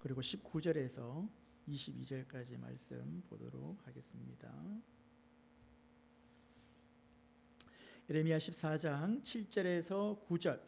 그리고 19절에서 22절까지 말씀 보도록 하겠습니다. 예레미야 14장 7절에서 9절,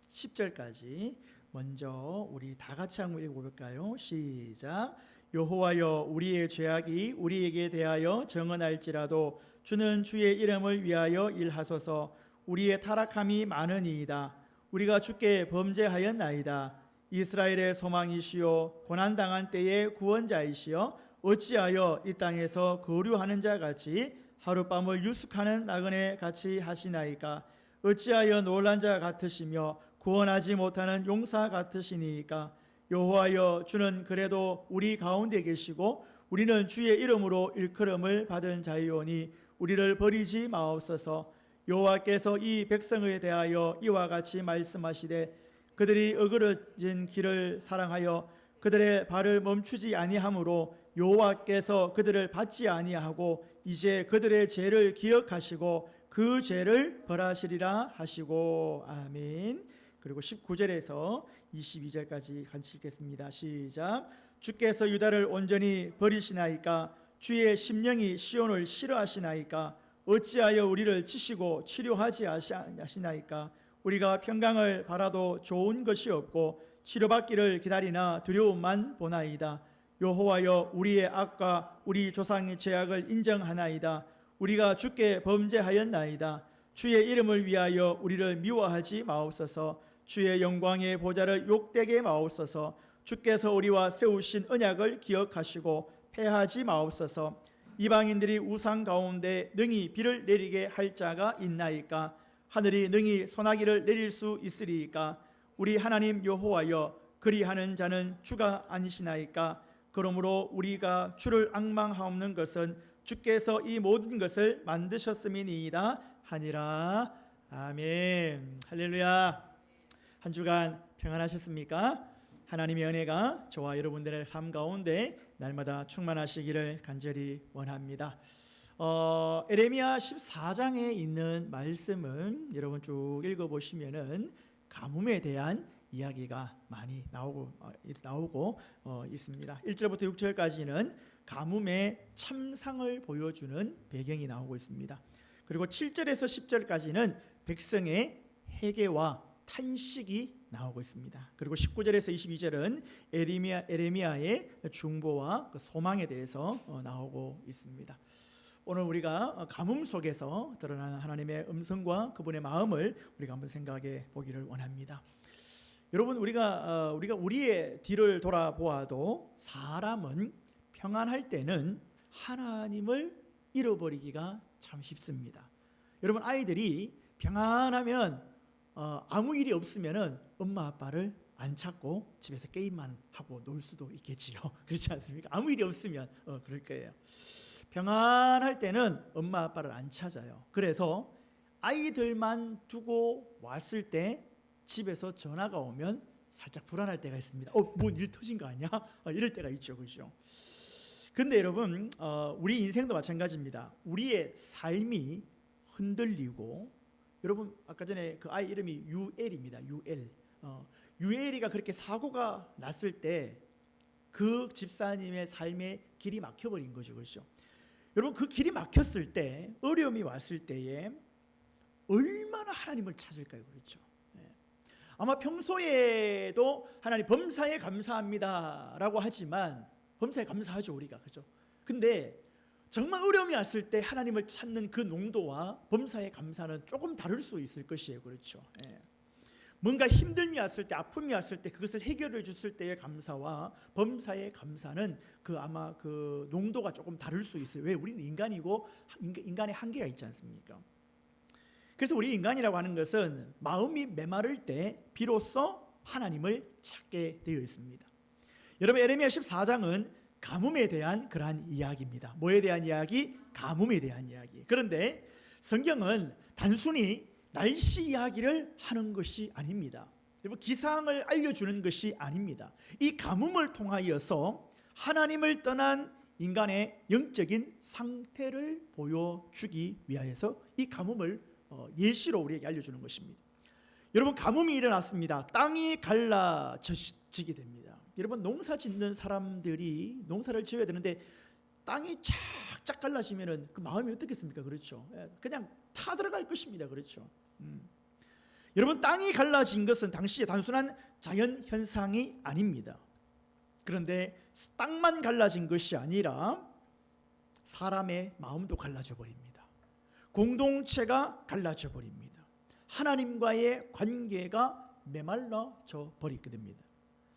10절까지 먼저 우리 다 같이 한번 읽어볼까요? 시작. 여호와여, 우리의 죄악이 우리에게 대하여 정언할지라도 주는 주의 이름을 위하여 일하소서. 우리의 타락함이 많으니이다. 우리가 주께 범죄하였나이다. 이스라엘의 소망이시요 고난당한 때의 구원자이시여, 어찌하여 이 땅에서 거류하는 자 같이 하룻밤을 유숙하는 나그네 같이 하시나이까? 어찌하여 놀란 자 같으시며 구원하지 못하는 용사 같으시니까? 여호와여, 주는 그래도 우리 가운데 계시고 우리는 주의 이름으로 일컬음을 받은 자이오니 우리를 버리지 마옵소서. 여호와께서 이 백성에 대하여 이와 같이 말씀하시되, 그들이 어그러진 길을 사랑하여 그들의 발을 멈추지 아니하므로 여호와께서 그들을 받지 아니하고 이제 그들의 죄를 기억하시고 그 죄를 벌하시리라 하시고. 아멘. 그리고 19절에서 22절까지 같이 읽겠습니다. 시작. 주께서 유다를 온전히 버리시나이까? 주의 심령이 시온을 싫어하시나이까? 어찌하여 우리를 치시고 치료하지 아시나이까? 우리가 평강을 바라도 좋은 것이 없고 치료받기를 기다리나 두려움만 보나이다. 여호와여, 우리의 악과 우리 조상의 죄악을 인정하나이다. 우리가 주께 범죄하였나이다. 주의 이름을 위하여 우리를 미워하지 마옵소서. 주의 영광의 보좌를 욕되게 마옵소서. 주께서 우리와 세우신 언약을 기억하시고 패하지 마옵소서. 이방인들이 우상 가운데 능히 비를 내리게 할 자가 있나이까? 하늘이 능히 소나기를 내릴 수 있으리이까? 우리 하나님 여호와여, 그리하는 자는 주가 아니시나이까? 그러므로 우리가 주를 앙망하옵는 것은 주께서 이 모든 것을 만드셨음이니이다 하니라. 아멘. 할렐루야. 한 주간 평안하셨습니까? 하나님의 은혜가 저와 여러분들의 삶 가운데 날마다 충만하시기를 간절히 원합니다. 예레미야 14장에 있는 말씀은 여러분 쭉 읽어보시면은 가뭄에 대한 이야기가 많이 나오고 있습니다. 1절부터 6절까지는 가뭄의 참상을 보여주는 배경이 나오고 있습니다. 그리고 7절에서 10절까지는 백성의 회개와 탄식이 나오고 있습니다. 그리고 19절에서 22절은 에레미야의 중보와 그 소망에 대해서 나오고 있습니다. 오늘 우리가 가뭄 속에서 드러나는 하나님의 음성과 그분의 마음을 우리가 한번 생각해 보기를 원합니다. 여러분, 우리가 우리의 뒤를 돌아보아도 사람은 평안할 때는 하나님을 잃어버리기가 참 쉽습니다. 여러분, 아이들이 평안하면 아무 일이 없으면은 엄마 아빠를 안 찾고 집에서 게임만 하고 놀 수도 있겠지요. 그렇지 않습니까? 아무 일이 없으면 그럴 거예요. 평안할 때는 엄마 아빠를 안 찾아요. 그래서 아이들만 두고 왔을 때 집에서 전화가 오면 살짝 불안할 때가 있습니다. 뭔 일 터진 거 아니야? 이럴 때가 있죠. 그렇죠? 근데 여러분, 우리 인생도 마찬가지입니다. 우리의 삶이 흔들리고, 여러분 아까 전에 그 아이 이름이 유엘입니다. 유엘이가 그렇게 사고가 났을 때 그 집사님의 삶의 길이 막혀버린 거죠. 그렇죠? 여러분, 그 길이 막혔을 때, 어려움이 왔을 때에 얼마나 하나님을 찾을까요? 그렇죠? 아마 평소에도 하나님 범사에 감사합니다 라고 하지만, 범사에 감사하죠 우리가. 그렇죠? 근데 정말 어려움이 왔을 때 하나님을 찾는 그 농도와 범사에 감사는 조금 다를 수 있을 것이에요. 그렇죠? 뭔가 힘듦이 왔을 때, 아픔이 왔을 때 그것을 해결해 줬을 때의 감사와 범사의 감사는 아마 그 농도가 조금 다를 수 있어요. 왜? 우리는 인간이고 인간의 한계가 있지 않습니까? 그래서 우리 인간이라고 하는 것은 마음이 메마를 때 비로소 하나님을 찾게 되어 있습니다. 여러분, 에레미야 14장은 가뭄에 대한 그러한 이야기입니다. 뭐에 대한 이야기? 가뭄에 대한 이야기. 그런데 성경은 단순히 날씨 이야기를 하는 것이 아닙니다. 여러분, 기상을 알려주는 것이 아닙니다. 이 가뭄을 통하여서 하나님을 떠난 인간의 영적인 상태를 보여주기 위하여서 이 가뭄을 예시로 우리에게 알려주는 것입니다. 여러분, 가뭄이 일어났습니다. 땅이 갈라지게 됩니다. 여러분, 농사 짓는 사람들이 농사를 지어야 되는데 땅이 쫙쫙 갈라지면은 그 마음이 어떻겠습니까? 그렇죠. 그냥 타 들어갈 것입니다. 그렇죠. 여러분, 땅이 갈라진 것은 당시에 단순한 자연 현상이 아닙니다. 그런데 땅만 갈라진 것이 아니라 사람의 마음도 갈라져 버립니다. 공동체가 갈라져 버립니다. 하나님과의 관계가 메말라져 버리게 됩니다.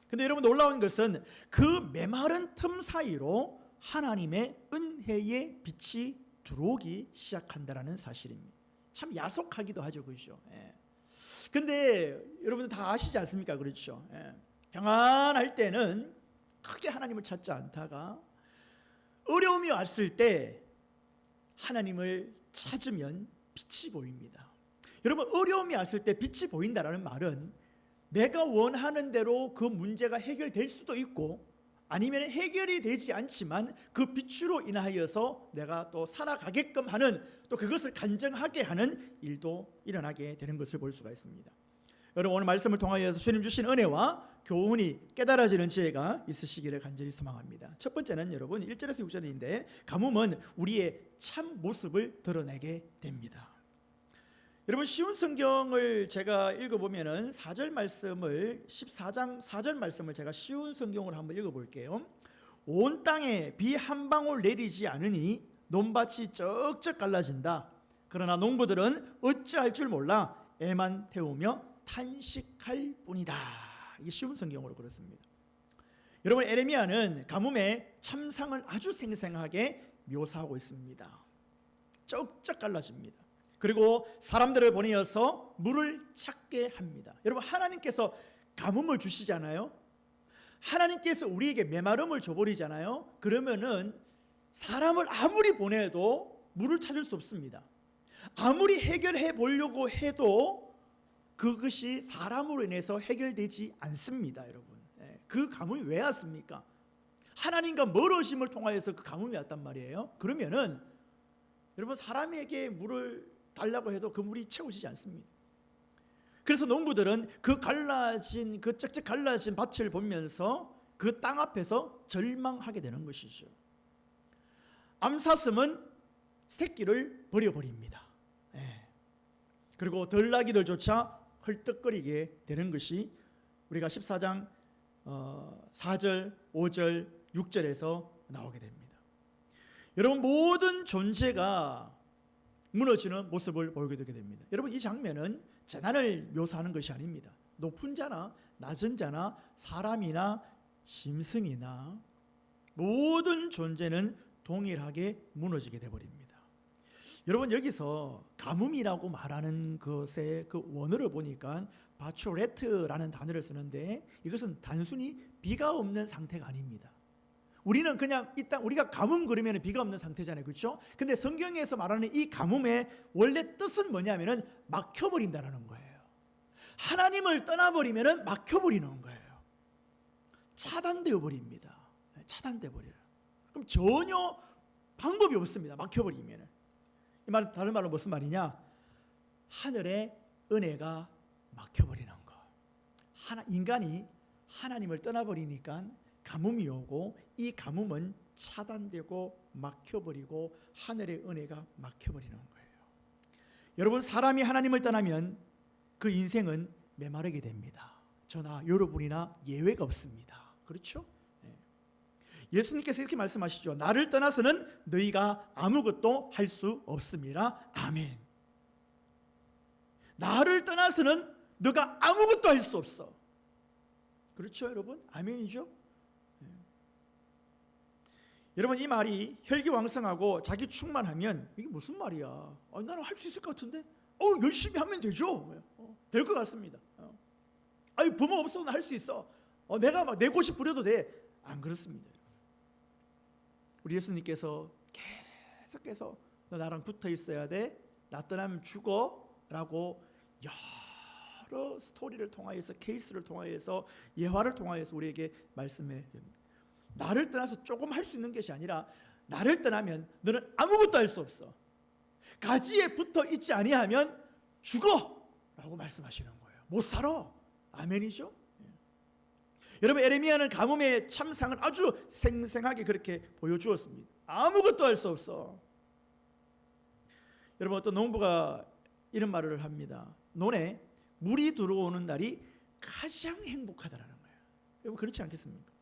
근데 여러분, 놀라운 것은 그 메마른 틈 사이로 하나님의 은혜의 빛이 들어오기 시작한다는 사실입니다. 참 야속하기도 하죠. 그렇죠? 근데 여러분들 다 아시지 않습니까? 그렇죠? 평안할 때는 크게 하나님을 찾지 않다가 어려움이 왔을 때 하나님을 찾으면 빛이 보입니다. 여러분, 어려움이 왔을 때 빛이 보인다는 말은 내가 원하는 대로 그 문제가 해결될 수도 있고 아니면 해결이 되지 않지만 그 빛으로 인하여서 내가 또 살아가게끔 하는, 또 그것을 간증하게 하는 일도 일어나게 되는 것을 볼 수가 있습니다. 여러분, 오늘 말씀을 통하여서 주님 주신 은혜와 교훈이 깨달아지는 지혜가 있으시기를 간절히 소망합니다. 첫 번째는 여러분 1절에서 6절인데, 가뭄은 우리의 참 모습을 드러내게 됩니다. 여러분, 쉬운 성경을 제가 읽어보면은 4절 말씀을, 14장 4절 말씀을 제가 쉬운 성경으로 한번 읽어볼게요. 온 땅에 비 한 방울 내리지 않으니 논밭이 쩍쩍 갈라진다. 그러나 농부들은 어찌할 줄 몰라 애만 태우며 탄식할 뿐이다. 이게 쉬운 성경으로 그렇습니다. 여러분, 에레미야는 가뭄의 참상을 아주 생생하게 묘사하고 있습니다. 쩍쩍 갈라집니다. 그리고 사람들을 보내어서 물을 찾게 합니다. 여러분, 하나님께서 가뭄을 주시잖아요. 하나님께서 우리에게 메마름을 줘버리잖아요. 그러면은 사람을 아무리 보내도 물을 찾을 수 없습니다. 아무리 해결해 보려고 해도 그것이 사람으로 인해서 해결되지 않습니다. 여러분, 그 가뭄이 왜 왔습니까? 하나님과 멀어짐을 통하여서 그 가뭄이 왔단 말이에요. 그러면은 여러분, 사람에게 물을 달라고 해도 그 물이 채워지지 않습니다. 그래서 농부들은 그 갈라진, 그 쩍쩍 갈라진 밭을 보면서 그 땅 앞에서 절망하게 되는 것이죠. 암사슴은 새끼를 버려버립니다. 그리고 들나귀들조차 헐떡거리게 되는 것이 우리가 14장 4절, 5절, 6절에서 나오게 됩니다. 여러분, 모든 존재가 무너지는 모습을 보이게 되게 됩니다. 여러분, 이 장면은 재난을 묘사하는 것이 아닙니다. 높은 자나 낮은 자나 사람이나 짐승이나 모든 존재는 동일하게 무너지게 되어버립니다. 여러분, 여기서 가뭄이라고 말하는 것의 그 원어를 보니까 바초레트라는 단어를 쓰는데, 이것은 단순히 비가 없는 상태가 아닙니다. 우리는 그냥 일단 우리가 가뭄 그러면 비가 없는 상태잖아요. 그렇죠? 근데 성경에서 말하는 이 가뭄의 원래 뜻은 뭐냐면은 막혀버린다는 거예요. 하나님을 떠나버리면은 막혀버리는 거예요. 차단되어 버립니다. 차단돼 버려요. 그럼 전혀 방법이 없습니다. 막혀버리면은. 이 말, 다른 말로 무슨 말이냐? 하늘의 은혜가 막혀버리는 거. 인간이 하나님을 떠나버리니까 가뭄이 오고, 이 가뭄은 차단되고 막혀버리고 하늘의 은혜가 막혀버리는 거예요. 여러분, 사람이 하나님을 떠나면 그 인생은 메마르게 됩니다. 저나 여러분이나 예외가 없습니다. 그렇죠? 예수님께서 이렇게 말씀하시죠. 나를 떠나서는 너희가 아무것도 할 수 없습니다. 아멘. 나를 떠나서는 너가 아무것도 할 수 없어. 그렇죠, 여러분? 아멘이죠? 여러분, 이 말이 혈기왕성하고 자기 충만하면 이게 무슨 말이야? 나는 할 수 있을 것 같은데? 열심히 하면 되죠. 될 것 같습니다. 부모 없어도 할 수 있어. 내가 막 내 고시 부려도 돼. 안 그렇습니다. 우리 예수님께서 계속해서 너 나랑 붙어 있어야 돼. 나 떠나면 죽어. 라고 여러 스토리를 통하여서, 케이스를 통하여서, 예화를 통하여서 우리에게 말씀해 줍니다. 나를 떠나서 조금 할 수 있는 것이 아니라 나를 떠나면 너는 아무것도 할 수 없어. 가지에 붙어 있지 아니하면 죽어 라고 말씀하시는 거예요. 못 살아. 아멘이죠? 여러분, 에레미야는 가뭄의 참상을 아주 생생하게 그렇게 보여주었습니다. 아무것도 할 수 없어. 여러분, 어떤 농부가 이런 말을 합니다. 논에 물이 들어오는 날이 가장 행복하다라는 거예요. 여러분, 그렇지 않겠습니까?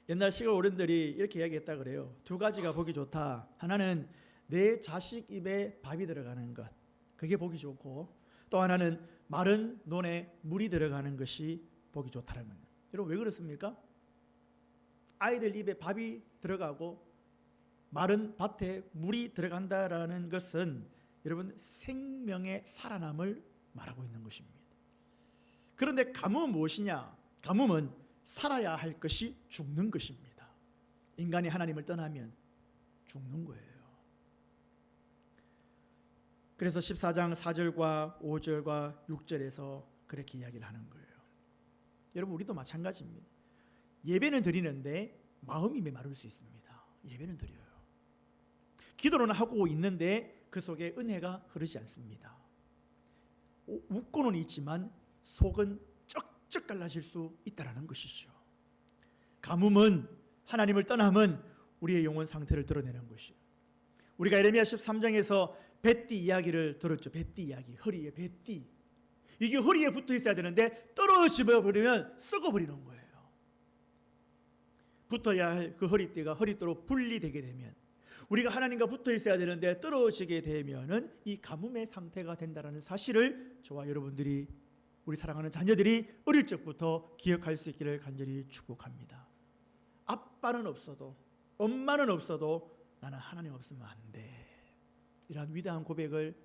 옛날 시골 어른들이 이렇게 이야기했다 그래요. 두 가지가 보기 좋다. 하나는 내 자식 입에 밥이 들어가는 것, 그게 보기 좋고, 또 하나는 마른 논에 물이 들어가는 것이 보기 좋다는 거예요. 여러분, 왜 그렇습니까? 아이들 입에 밥이 들어가고 마른 밭에 물이 들어간다라는 것은 여러분, 생명의 살아남을 말하고 있는 것입니다. 그런데 가뭄은 무엇이냐? 가뭄은 살아야 할 것이 죽는 것입니다. 인간이 하나님을 떠나면 죽는 거예요. 그래서 14장 4절과 5절과 6절에서 그렇게 이야기를 하는 거예요. 여러분, 우리도 마찬가지입니다. 예배는 드리는데 마음이 메마를 수 있습니다. 예배는 드려요. 기도는 하고 있는데 그 속에 은혜가 흐르지 않습니다. 웃고는 있지만 속은 쩍쩍 갈라질 수 있다는 것이죠. 가뭄은, 하나님을 떠남은 우리의 영혼 상태를 드러내는 것이에요. 우리가 에레미야 13장에서 뱃띠 이야기를 들었죠. 뱃띠 이야기, 허리에 뱃띠. 이게 허리에 붙어 있어야 되는데 떨어져 버리면 썩어버리는 거예요. 붙어야 할 그 허리띠가 허리띠로 분리되게 되면, 우리가 하나님과 붙어 있어야 되는데 떨어지게 되면은 이 가뭄의 상태가 된다는 사실을 저와 여러분들이, 우리 사랑하는 자녀들이 어릴 적부터 기억할 수 있기를 간절히 축복합니다. 아빠는 없어도, 엄마는 없어도 나는 하나님 없으면 안 돼. 이러한 위대한 고백을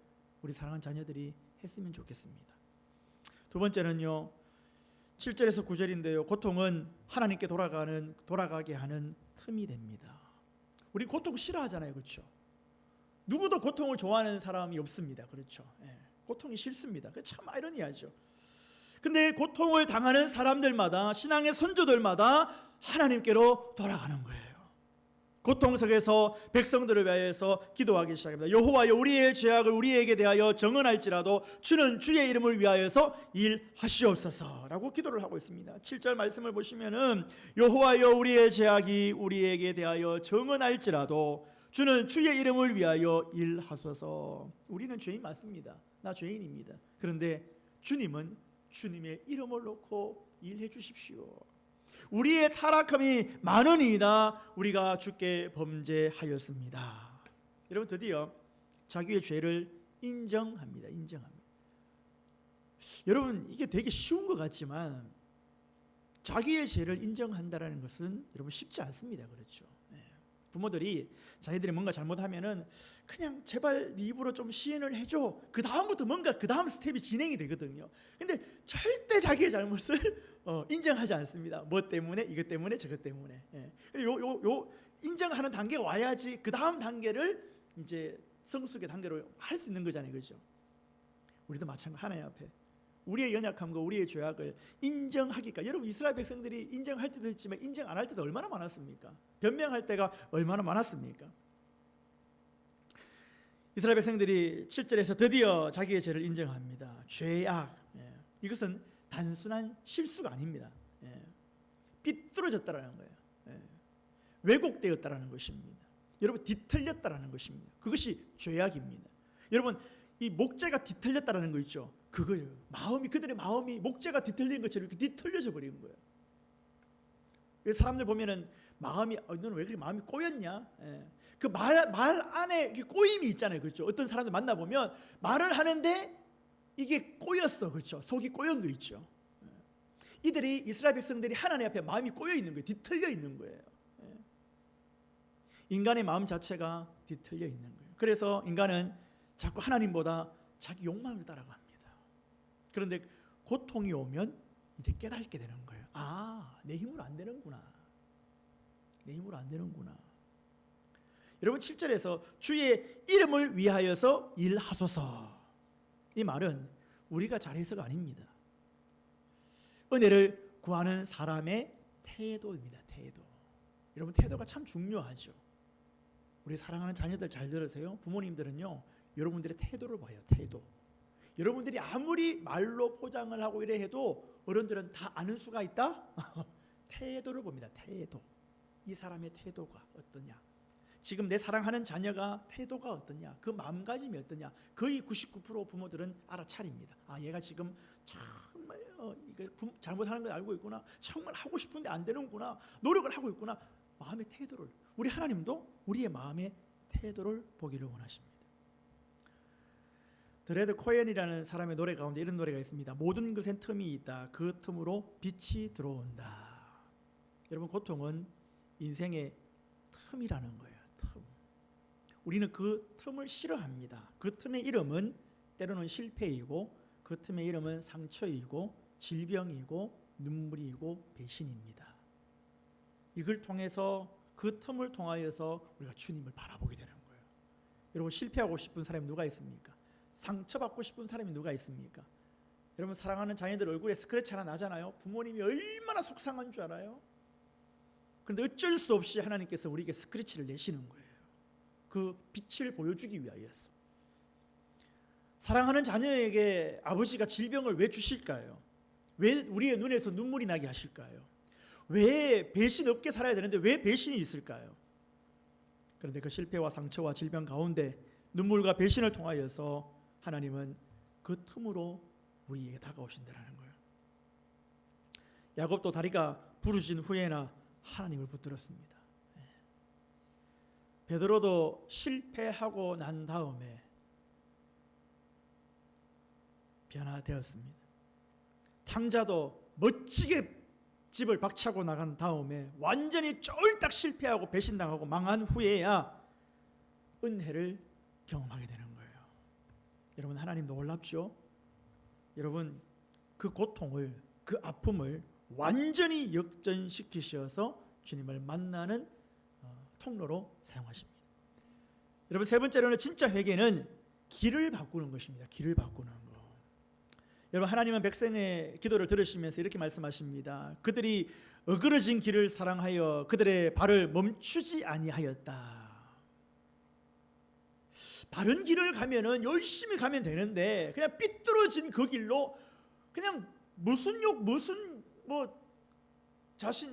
우리 사랑하는 자녀들이 했으면 좋겠습니다. 두 번째는요, 7절에서 9절인데요. 고통은 하나님께 돌아가게 하는 틈이 됩니다. 우리 고통 싫어하잖아요, 그렇죠? 누구도 고통을 좋아하는 사람이 없습니다, 그렇죠? 고통이 싫습니다. 그 참 아이러니하죠. 근데 고통을 당하는 사람들마다, 신앙의 선조들마다 하나님께로 돌아가는 거예요. 고통 속에서 백성들을 위하여서 기도하기 시작합니다. 여호와여, 우리의 죄악을 우리에게 대하여 정언할지라도 주는 주의 이름을 위하여서 일하시옵소서라고 기도를 하고 있습니다. 7절 말씀을 보시면은 여호와여, 우리의 죄악이 우리에게 대하여 정언할지라도 주는 주의 이름을 위하여 일하소서. 우리는 죄인 맞습니다. 나 죄인입니다. 그런데 주님은 주님의 이름을 놓고 일해 주십시오. 우리의 타락함이 많으니이다 우리가 주께 범죄하였습니다. 여러분, 드디어 자기의 죄를 인정합니다. 여러분, 이게 되게 쉬운 것 같지만 자기의 죄를 인정한다는 것은 여러분 쉽지 않습니다. 그렇죠? 부모들이 자기들이 뭔가 잘못하면은 그냥 제발 네 입으로 좀 시인을 해줘. 그 다음부터 뭔가 그 다음 스텝이 진행이 되거든요. 근데 절대 자기의 잘못을 인정하지 않습니다. 뭐 때문에, 이것 때문에, 저것 때문에. 요 인정하는 단계가 와야지 그 다음 단계를 이제 성숙의 단계로 할 수 있는 거잖아요, 그렇죠? 우리도 마찬가지. 하나님 앞에 우리의 연약함과 우리의 죄악을 인정하기까지. 여러분, 이스라엘 백성들이 인정할 때도 있지만 인정 안 할 때도 얼마나 많았습니까? 변명할 때가 얼마나 많았습니까? 이스라엘 백성들이 7절에서 드디어 자기의 죄를 인정합니다. 죄악, 이것은 단순한 실수가 아닙니다. 삐뚤어졌다라는 거예요. 왜곡되었다라는 것입니다. 여러분, 뒤틀렸다라는 것입니다. 그것이 죄악입니다. 여러분, 이 목재가 뒤틀렸다라는 거 있죠. 그거예요. 그들의 마음이 목재가 뒤틀린 것처럼 이렇게 뒤틀려져 버리는 거예요. 사람들 보면은 마음이, 너는 왜 그렇게 마음이 꼬였냐? 그 말 안에 꼬임이 있잖아요, 그렇죠? 어떤 사람들 만나 보면 말을 하는데 이게 꼬였어, 그렇죠? 속이 꼬연 거 있죠. 이들이, 이스라엘 백성들이 하나님 앞에 마음이 꼬여 있는 거예요. 뒤틀려 있는 거예요. 인간의 마음 자체가 뒤틀려 있는 거예요. 그래서 인간은 자꾸 하나님보다 자기 욕망을 따라갑니다. 그런데 고통이 오면 이제 깨닫게 되는 거예요. 아, 내 힘으로 안 되는구나. 내 힘으로 안 되는구나. 여러분, 7절에서 주의 이름을 위하여서 일하소서. 이 말은 우리가 잘해서가 아닙니다. 은혜를 구하는 사람의 태도입니다. 태도. 여러분, 태도가 참 중요하죠. 우리 사랑하는 자녀들 잘 들으세요. 부모님들은요, 여러분들의 태도를 봐요. 태도. 여러분들이 아무리 말로 포장을 하고 이래 해도 어른들은 다 아는 수가 있다? 태도를 봅니다. 태도. 이 사람의 태도가 어떠냐? 지금 내 사랑하는 자녀가 태도가 어떠냐? 그 마음가짐이 어떠냐? 거의 99% 부모들은 알아차립니다. 아, 얘가 지금 정말 이게 잘못하는 걸 알고 있구나. 정말 하고 싶은데 안 되는구나. 노력을 하고 있구나. 마음의 태도를. 우리 하나님도 우리의 마음의 태도를 보기를 원하십니다. 드레드 코엔이라는 사람의 노래 가운데 이런 노래가 있습니다. 모든 것엔 틈이 있다. 그 틈으로 빛이 들어온다. 여러분, 고통은 인생의 틈이라는 거예요. 틈. 우리는 그 틈을 싫어합니다. 그 틈의 이름은 때로는 실패이고, 그 틈의 이름은 상처이고, 질병이고, 눈물이고, 배신입니다. 이걸 통해서, 그 틈을 통하여서 우리가 주님을 바라보게 되는 거예요. 여러분, 실패하고 싶은 사람이 누가 있습니까? 상처받고 싶은 사람이 누가 있습니까? 여러분, 사랑하는 자녀들 얼굴에 스크래치 하나 나잖아요. 부모님이 얼마나 속상한 줄 알아요? 그런데 어쩔 수 없이 하나님께서 우리에게 스크래치를 내시는 거예요. 그 빛을 보여주기 위하여서. 사랑하는 자녀에게 아버지가 질병을 왜 주실까요? 왜 우리의 눈에서 눈물이 나게 하실까요? 왜 배신 없게 살아야 되는데 왜 배신이 있을까요? 그런데 그 실패와 상처와 질병 가운데 눈물과 배신을 통하여서 하나님은 그 틈으로 우리에게 다가오신다라는 거예요. 야곱도 다리가 부러진 후에나 하나님을 붙들었습니다. 베드로도 실패하고 난 다음에 변화되었습니다. 탕자도 멋지게 집을 박차고 나간 다음에 완전히 쫄딱 실패하고 배신당하고 망한 후에야 은혜를 경험하게 되는 거예요. 여러분, 하나님 놀랍죠? 여러분, 그 고통을, 그 아픔을 완전히 역전시키셔서 주님을 만나는 통로로 사용하십니다. 여러분, 세 번째로는 진짜 회개는 길을 바꾸는 것입니다. 길을 바꾸는 것. 여러분, 하나님은 백성의 기도를 들으시면서 이렇게 말씀하십니다. 그들이 어그러진 길을 사랑하여 그들의 발을 멈추지 아니하였다. 바른 길을 가면은 열심히 가면 되는데 그냥 삐뚤어진 그 길로 그냥 무슨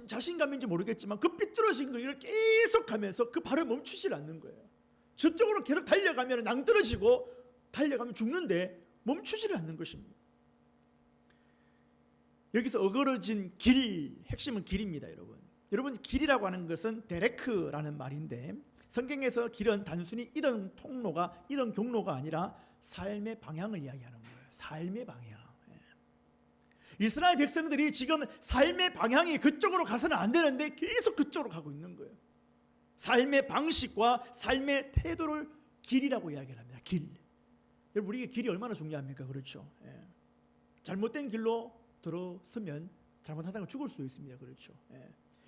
자신감인지 모르겠지만 그 삐뚤어진 길을 계속 가면서 그 발을 멈추질 않는 거예요. 저쪽으로 계속 달려가면 낭떠러지고 달려가면 죽는데 멈추지를 않는 것입니다. 여기서 어그러진 길, 핵심은 길입니다. 여러분, 길이라고 하는 것은 데레크라는 말인데, 성경에서 길은 단순히 이동 통로가, 이동 경로가 아니라 삶의 방향을 이야기하는 거예요. 삶의 방향. 이스라엘 백성들이 지금 삶의 방향이 그쪽으로 가서는 안 되는데 계속 그쪽으로 가고 있는 거예요. 삶의 방식과 삶의 태도를 길이라고 이야기를 합니다. 길. 여러분, 우리에게 길이 얼마나 중요합니까? 그렇죠. 잘못된 길로 들어서면 잘못하다가 죽을 수 있습니다. 그렇죠.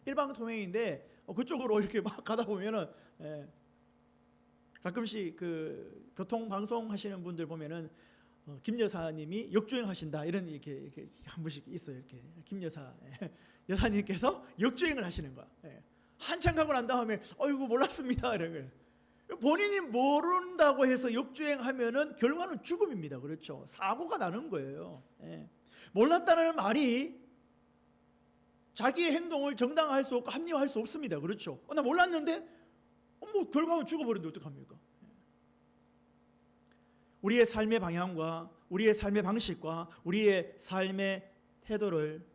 일방통행인데 그쪽으로 이렇게 막 가다 보면은 가끔씩 그 교통방송 하시는 분들 보면은 김 여사님이 역주행 하신다 이런 이렇게 한 분씩 있어요. 이렇게 김 여사님께서 역주행을 하시는 거야. 한참 가고 난 다음에 어이구 몰랐습니다 이런 거예요. 본인이 모른다고 해서 역주행하면은 결과는 죽음입니다. 그렇죠. 사고가 나는 거예요. 몰랐다는 말이 자기의 행동을 정당화할 수 없고 합리화할 수 없습니다. 그렇죠. 나 몰랐는데 뭐 결과는 죽어버리는데 어떡합니까? 우리의 삶의 방향과 우리의 삶의 방식과 우리의 삶의 태도를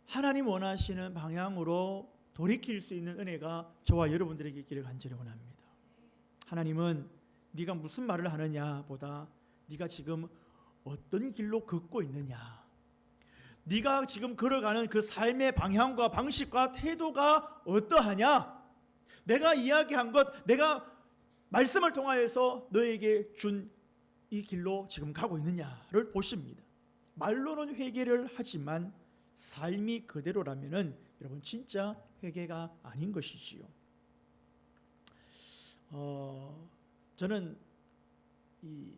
하나님 원하시는 방향으로 돌이킬 수 있는 은혜가 저와 여러분들에게 있기를 간절히 원합니다. 하나님은 네가 무슨 말을 하느냐 보다 네가 지금 어떤 길로 걷고 있느냐, 네가 지금 걸어가는 그 삶의 방향과 방식과 태도가 어떠하냐, 내가 이야기한 것, 내가 말씀을 통하여서 너에게 준 이 길로 지금 가고 있느냐를 보십니다. 말로는 회개를 하지만 삶이 그대로라면은 여러분 진짜 회개가 아닌 것이지요. 저는 이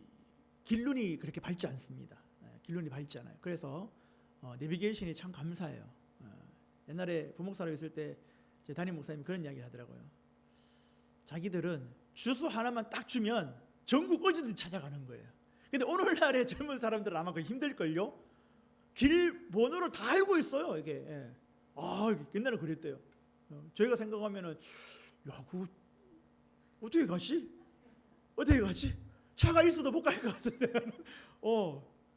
길눈이 그렇게 밝지 않습니다. 길눈이 밝지 않아요. 그래서 내비게이션이 참 감사해요. 옛날에 부목사로 있을 때 제 담임 목사님이 그런 이야기를 하더라고요. 자기들은 주소 하나만 딱 주면 전국 어디든 찾아가는 거예요. 근데 오늘날의 젊은 사람들은 아마 그 힘들걸요. 길 번호를 다 알고 있어요. 이게. 예. 옛날에 그랬대요. 저희가 생각하면은 야, 그거 어떻게 가지? 어떻게 가지? 차가 있어도 못 갈 것 같은데.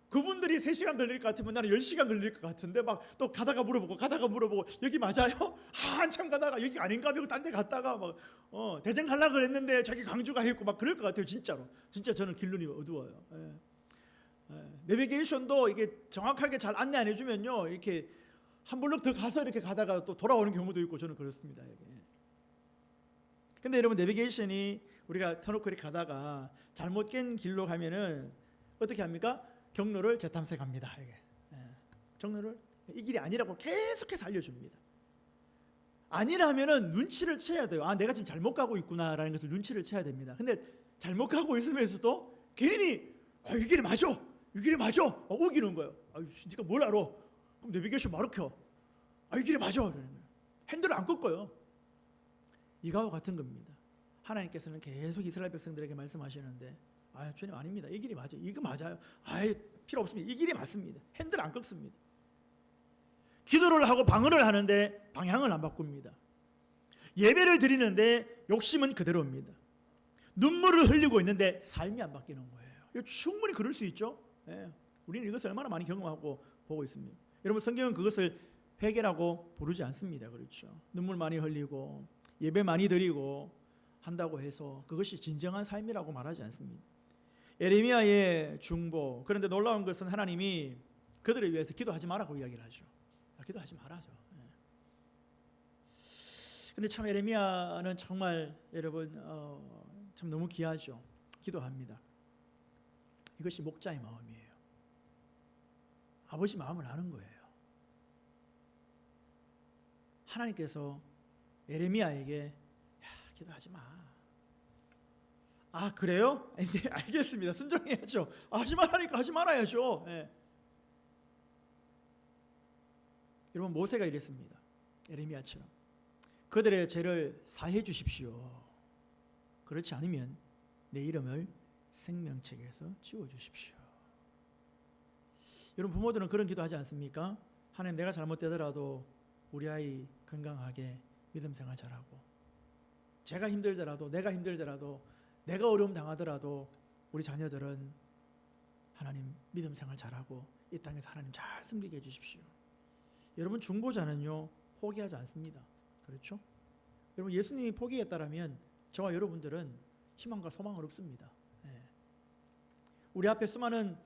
그분들이 3시간 걸릴 것 같으면 나는 10시간 걸릴 것 같은데 막 또 가다가 물어보고 여기 맞아요? 한참 가다가 여기 아닌가 하고 딴 데 갔다가 막 대전 가려고 그랬는데 자기 광주가 했고 막 그럴 것 같아요. 진짜로. 진짜 저는 길눈이 어두워요. 내비게이션도 이게 정확하게 잘 안내 안 해주면요, 이렇게 한 블록 더 가서 이렇게 가다가 또 돌아오는 경우도 있고 저는 그렇습니다. 근데 여러분, 내비게이션이 우리가 터놓고 이렇게 가다가 잘못 깬 길로 가면은 어떻게 합니까? 경로를 재탐색합니다. 경로를 이 길이 아니라고 계속해서 알려줍니다. 아니라면은 눈치를 채야 돼요. 내가 지금 잘못 가고 있구나라는 것을 눈치를 채야 됩니다. 근데 잘못 가고 있으면서도 괜히 이 길이 맞아, 이 길이 맞아, 우기는 거예요. 네가 뭘 알아? 그럼 내비게이션 바로 켜. 이 길이 맞아. 핸들을 안 꺾어요. 이거와 같은 겁니다. 하나님께서는 계속 이스라엘 백성들에게 말씀하시는데 주님 아닙니다. 이 길이 맞아요. 이거 맞아요. 필요 없습니다. 이 길이 맞습니다. 핸들 안 꺾습니다. 기도를 하고 방언을 하는데 방향을 안 바꿉니다. 예배를 드리는데 욕심은 그대로입니다. 눈물을 흘리고 있는데 삶이 안 바뀌는 거예요. 충분히 그럴 수 있죠. 우리는 이것을 얼마나 많이 경험하고 보고 있습니다. 여러분, 성경은 그것을 회개라고 부르지 않습니다. 그렇죠. 눈물 많이 흘리고 예배 많이 드리고 한다고 해서 그것이 진정한 삶이라고 말하지 않습니다. 예레미야의 중보. 그런데 놀라운 것은 하나님이 그들을 위해서 기도하지 말라고 이야기를 하죠. 기도하지 말아죠. 근데 참 예레미야는 정말 여러분 참 너무 귀하죠. 기도합니다. 이것이 목자의 마음이에요. 아버지 마음을 아는 거예요. 하나님께서 예레미야에게 기도하지 마. 그래요? 네, 알겠습니다. 순종해야죠. 하지 말라니까 하지 말아야죠. 여러분, 모세가 이랬습니다. 예레미야처럼 그들의 죄를 사해 주십시오. 그렇지 않으면 내 이름을 생명책에서 지워 주십시오. 여러분, 부모들은 그런 기도하지 않습니까? 하나님, 내가 잘못되더라도 우리 아이 건강하게 믿음 생활 잘하고, 제가 힘들더라도, 내가 힘들더라도, 내가 어려움 당하더라도 우리 자녀들은 하나님 믿음 생활 잘하고 이 땅에서 하나님 잘 섬기게 해주십시오. 여러분, 중보자는요 포기하지 않습니다. 그렇죠? 여러분, 예수님이 포기했다라면 저와 여러분들은 희망과 소망은 없습니다. 우리 앞에 수많은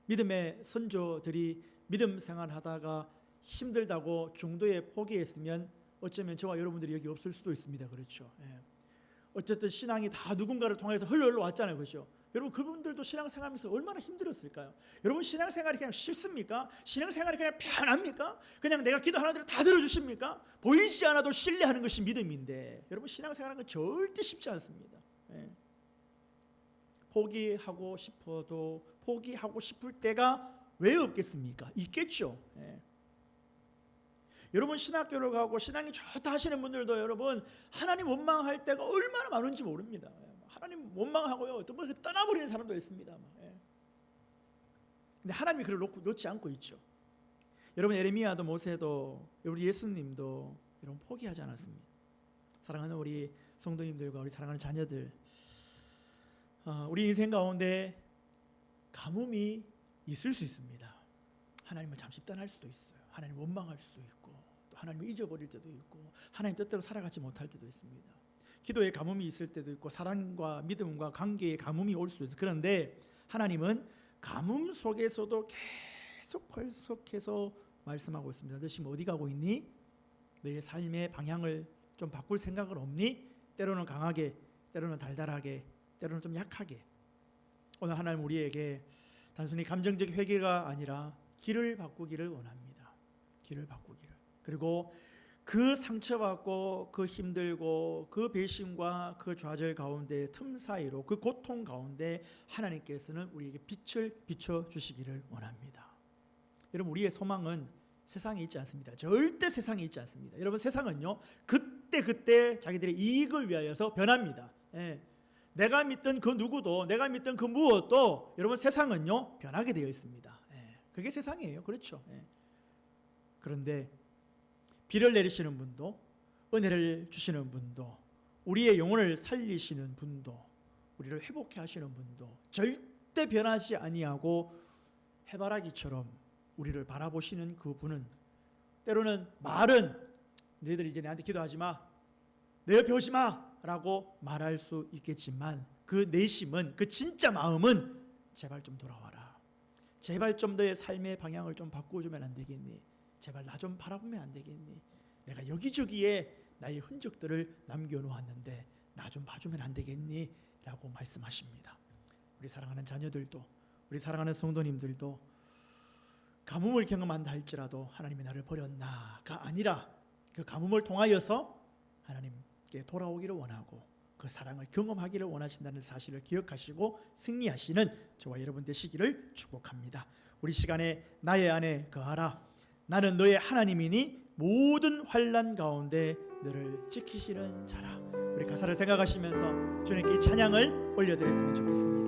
믿음의 선조들이 믿음 생활하다가 힘들다고 중도에 포기했으면 어쩌면 저와 여러분들이 여기 없을 수도 있습니다. 그렇죠? 어쨌든 신앙이 다 누군가를 통해서 흘러왔잖아요. 그렇죠? 여러분, 그분들도 신앙생활하면서 얼마나 힘들었을까요? 여러분, 신앙생활이 그냥 쉽습니까? 신앙생활이 그냥 편합니까? 그냥 내가 기도하는 대로 다 들어주십니까? 보이지 않아도 신뢰하는 것이 믿음인데, 여러분, 신앙생활하는 건 절대 쉽지 않습니다. 포기하고 싶어도 포기하고 싶을 때가 왜 없겠습니까? 있겠죠. 여러분, 신학교를 가고 신앙이 좋다 하시는 분들도 여러분, 하나님 원망할 때가 얼마나 많은지 모릅니다. 하나님 원망하고요, 또 떠나버리는 사람도 있습니다. 근데 하나님이 그를 놓지 않고 있죠. 여러분, 예레미야도 모세도 우리 예수님도 여러분 포기하지 않았습니다. 사랑하는 우리 성도님들과 우리 사랑하는 자녀들, 우리 인생 가운데 가뭄이 있을 수 있습니다. 하나님을 잠시 떠날 수도 있어요. 하나님 원망할 수도 있고, 또 하나님을 잊어버릴 때도 있고, 하나님 뜻대로 살아가지 못할 때도 있습니다. 기도에 가뭄이 있을 때도 있고, 사랑과 믿음과 관계에 가뭄이 올 수도 있어요. 그런데 하나님은 가뭄 속에서도 계속해서 말씀하고 있습니다. 너 지금 어디 가고 있니? 너의 삶의 방향을 좀 바꿀 생각은 없니? 때로는 강하게, 때로는 달달하게, 때로는 좀 약하게. 오늘 하나님 우리에게 단순히 감정적 회개가 아니라 길을 바꾸기를 원합니다. 길을 바꾸기를. 그리고 그 상처받고 그 힘들고 그 배신과 그 좌절 가운데 틈 사이로 그 고통 가운데 하나님께서는 우리에게 빛을 비춰주시기를 원합니다. 여러분, 우리의 소망은 세상에 있지 않습니다. 절대 세상에 있지 않습니다. 여러분, 세상은요 그때 자기들의 이익을 위하여서 변합니다. 내가 믿던 그 누구도, 내가 믿던 그 무엇도 여러분 세상은요 변하게 되어 있습니다. 그게 세상이에요. 그렇죠. 그런데 비를 내리시는 분도, 은혜를 주시는 분도, 우리의 영혼을 살리시는 분도, 우리를 회복해 하시는 분도 절대 변하지 아니하고 해바라기처럼 우리를 바라보시는 그 분은 때로는 말은 너희들 이제 내한테 기도하지 마, 내 옆에 오지 마 라고 말할 수 있겠지만 그 내심은, 그 진짜 마음은 제발 좀 돌아와라, 제발 좀 너의 삶의 방향을 좀 바꿔주면 안 되겠니, 제발 나 좀 바라보면 안 되겠니, 내가 여기저기에 나의 흔적들을 남겨놓았는데 나 좀 봐주면 안 되겠니 라고 말씀하십니다. 우리 사랑하는 자녀들도, 우리 사랑하는 성도님들도 가뭄을 경험한다 할지라도 하나님이 나를 버렸나가 아니라 그 가뭄을 통하여서 하나님께 돌아오기를 원하고 그 사랑을 경험하기를 원하신다는 사실을 기억하시고 승리하시는 저와 여러분 되시기를 축복합니다. 우리 시간에 나의 안에 거하라, 나는 너의 하나님이니 모든 환난 가운데 너를 지키시는 자라. 우리 가사를 생각하시면서 주님께 찬양을 올려드렸으면 좋겠습니다.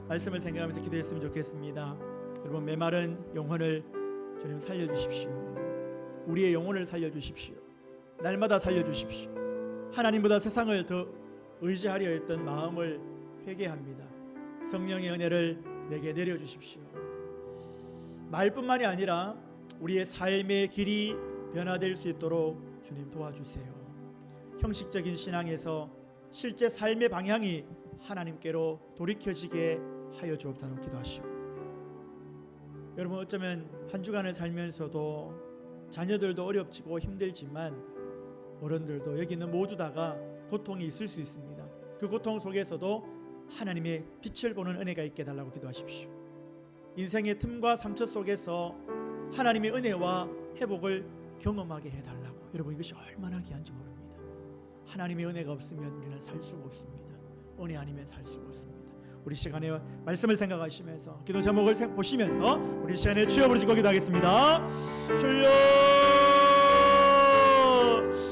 말씀을 생각하면서 기도했으면 좋겠습니다. 여러분, 메마른 영혼을 주님 살려주십시오. 우리의 영혼을 살려주십시오. 날마다 살려주십시오. 하나님보다 세상을 더 의지하려 했던 마음을 회개합니다. 성령의 은혜를 내게 내려주십시오. 말뿐만이 아니라 우리의 삶의 길이 변화될 수 있도록 주님 도와주세요. 형식적인 신앙에서 실제 삶의 방향이 하나님께로 돌이켜지게 하여 주옵도록 기도하시고, 여러분 어쩌면 한 주간을 살면서도 자녀들도 어렵지고 힘들지만 어른들도 여기 있는 모두 다가 고통이 있을 수 있습니다. 그 고통 속에서도 하나님의 빛을 보는 은혜가 있게 해달라고 기도하십시오. 인생의 틈과 상처 속에서 하나님의 은혜와 회복을 경험하게 해달라고. 여러분, 이것이 얼마나 귀한지 모릅니다. 하나님의 은혜가 없으면 우리는 살 수가 없습니다. 은혜 아니면 살 수가 없습니다. 우리 시간에 말씀을 생각하시면서 기도 제목을 보시면서 우리 시간에 주여 부르시고 기도하겠습니다. 주여,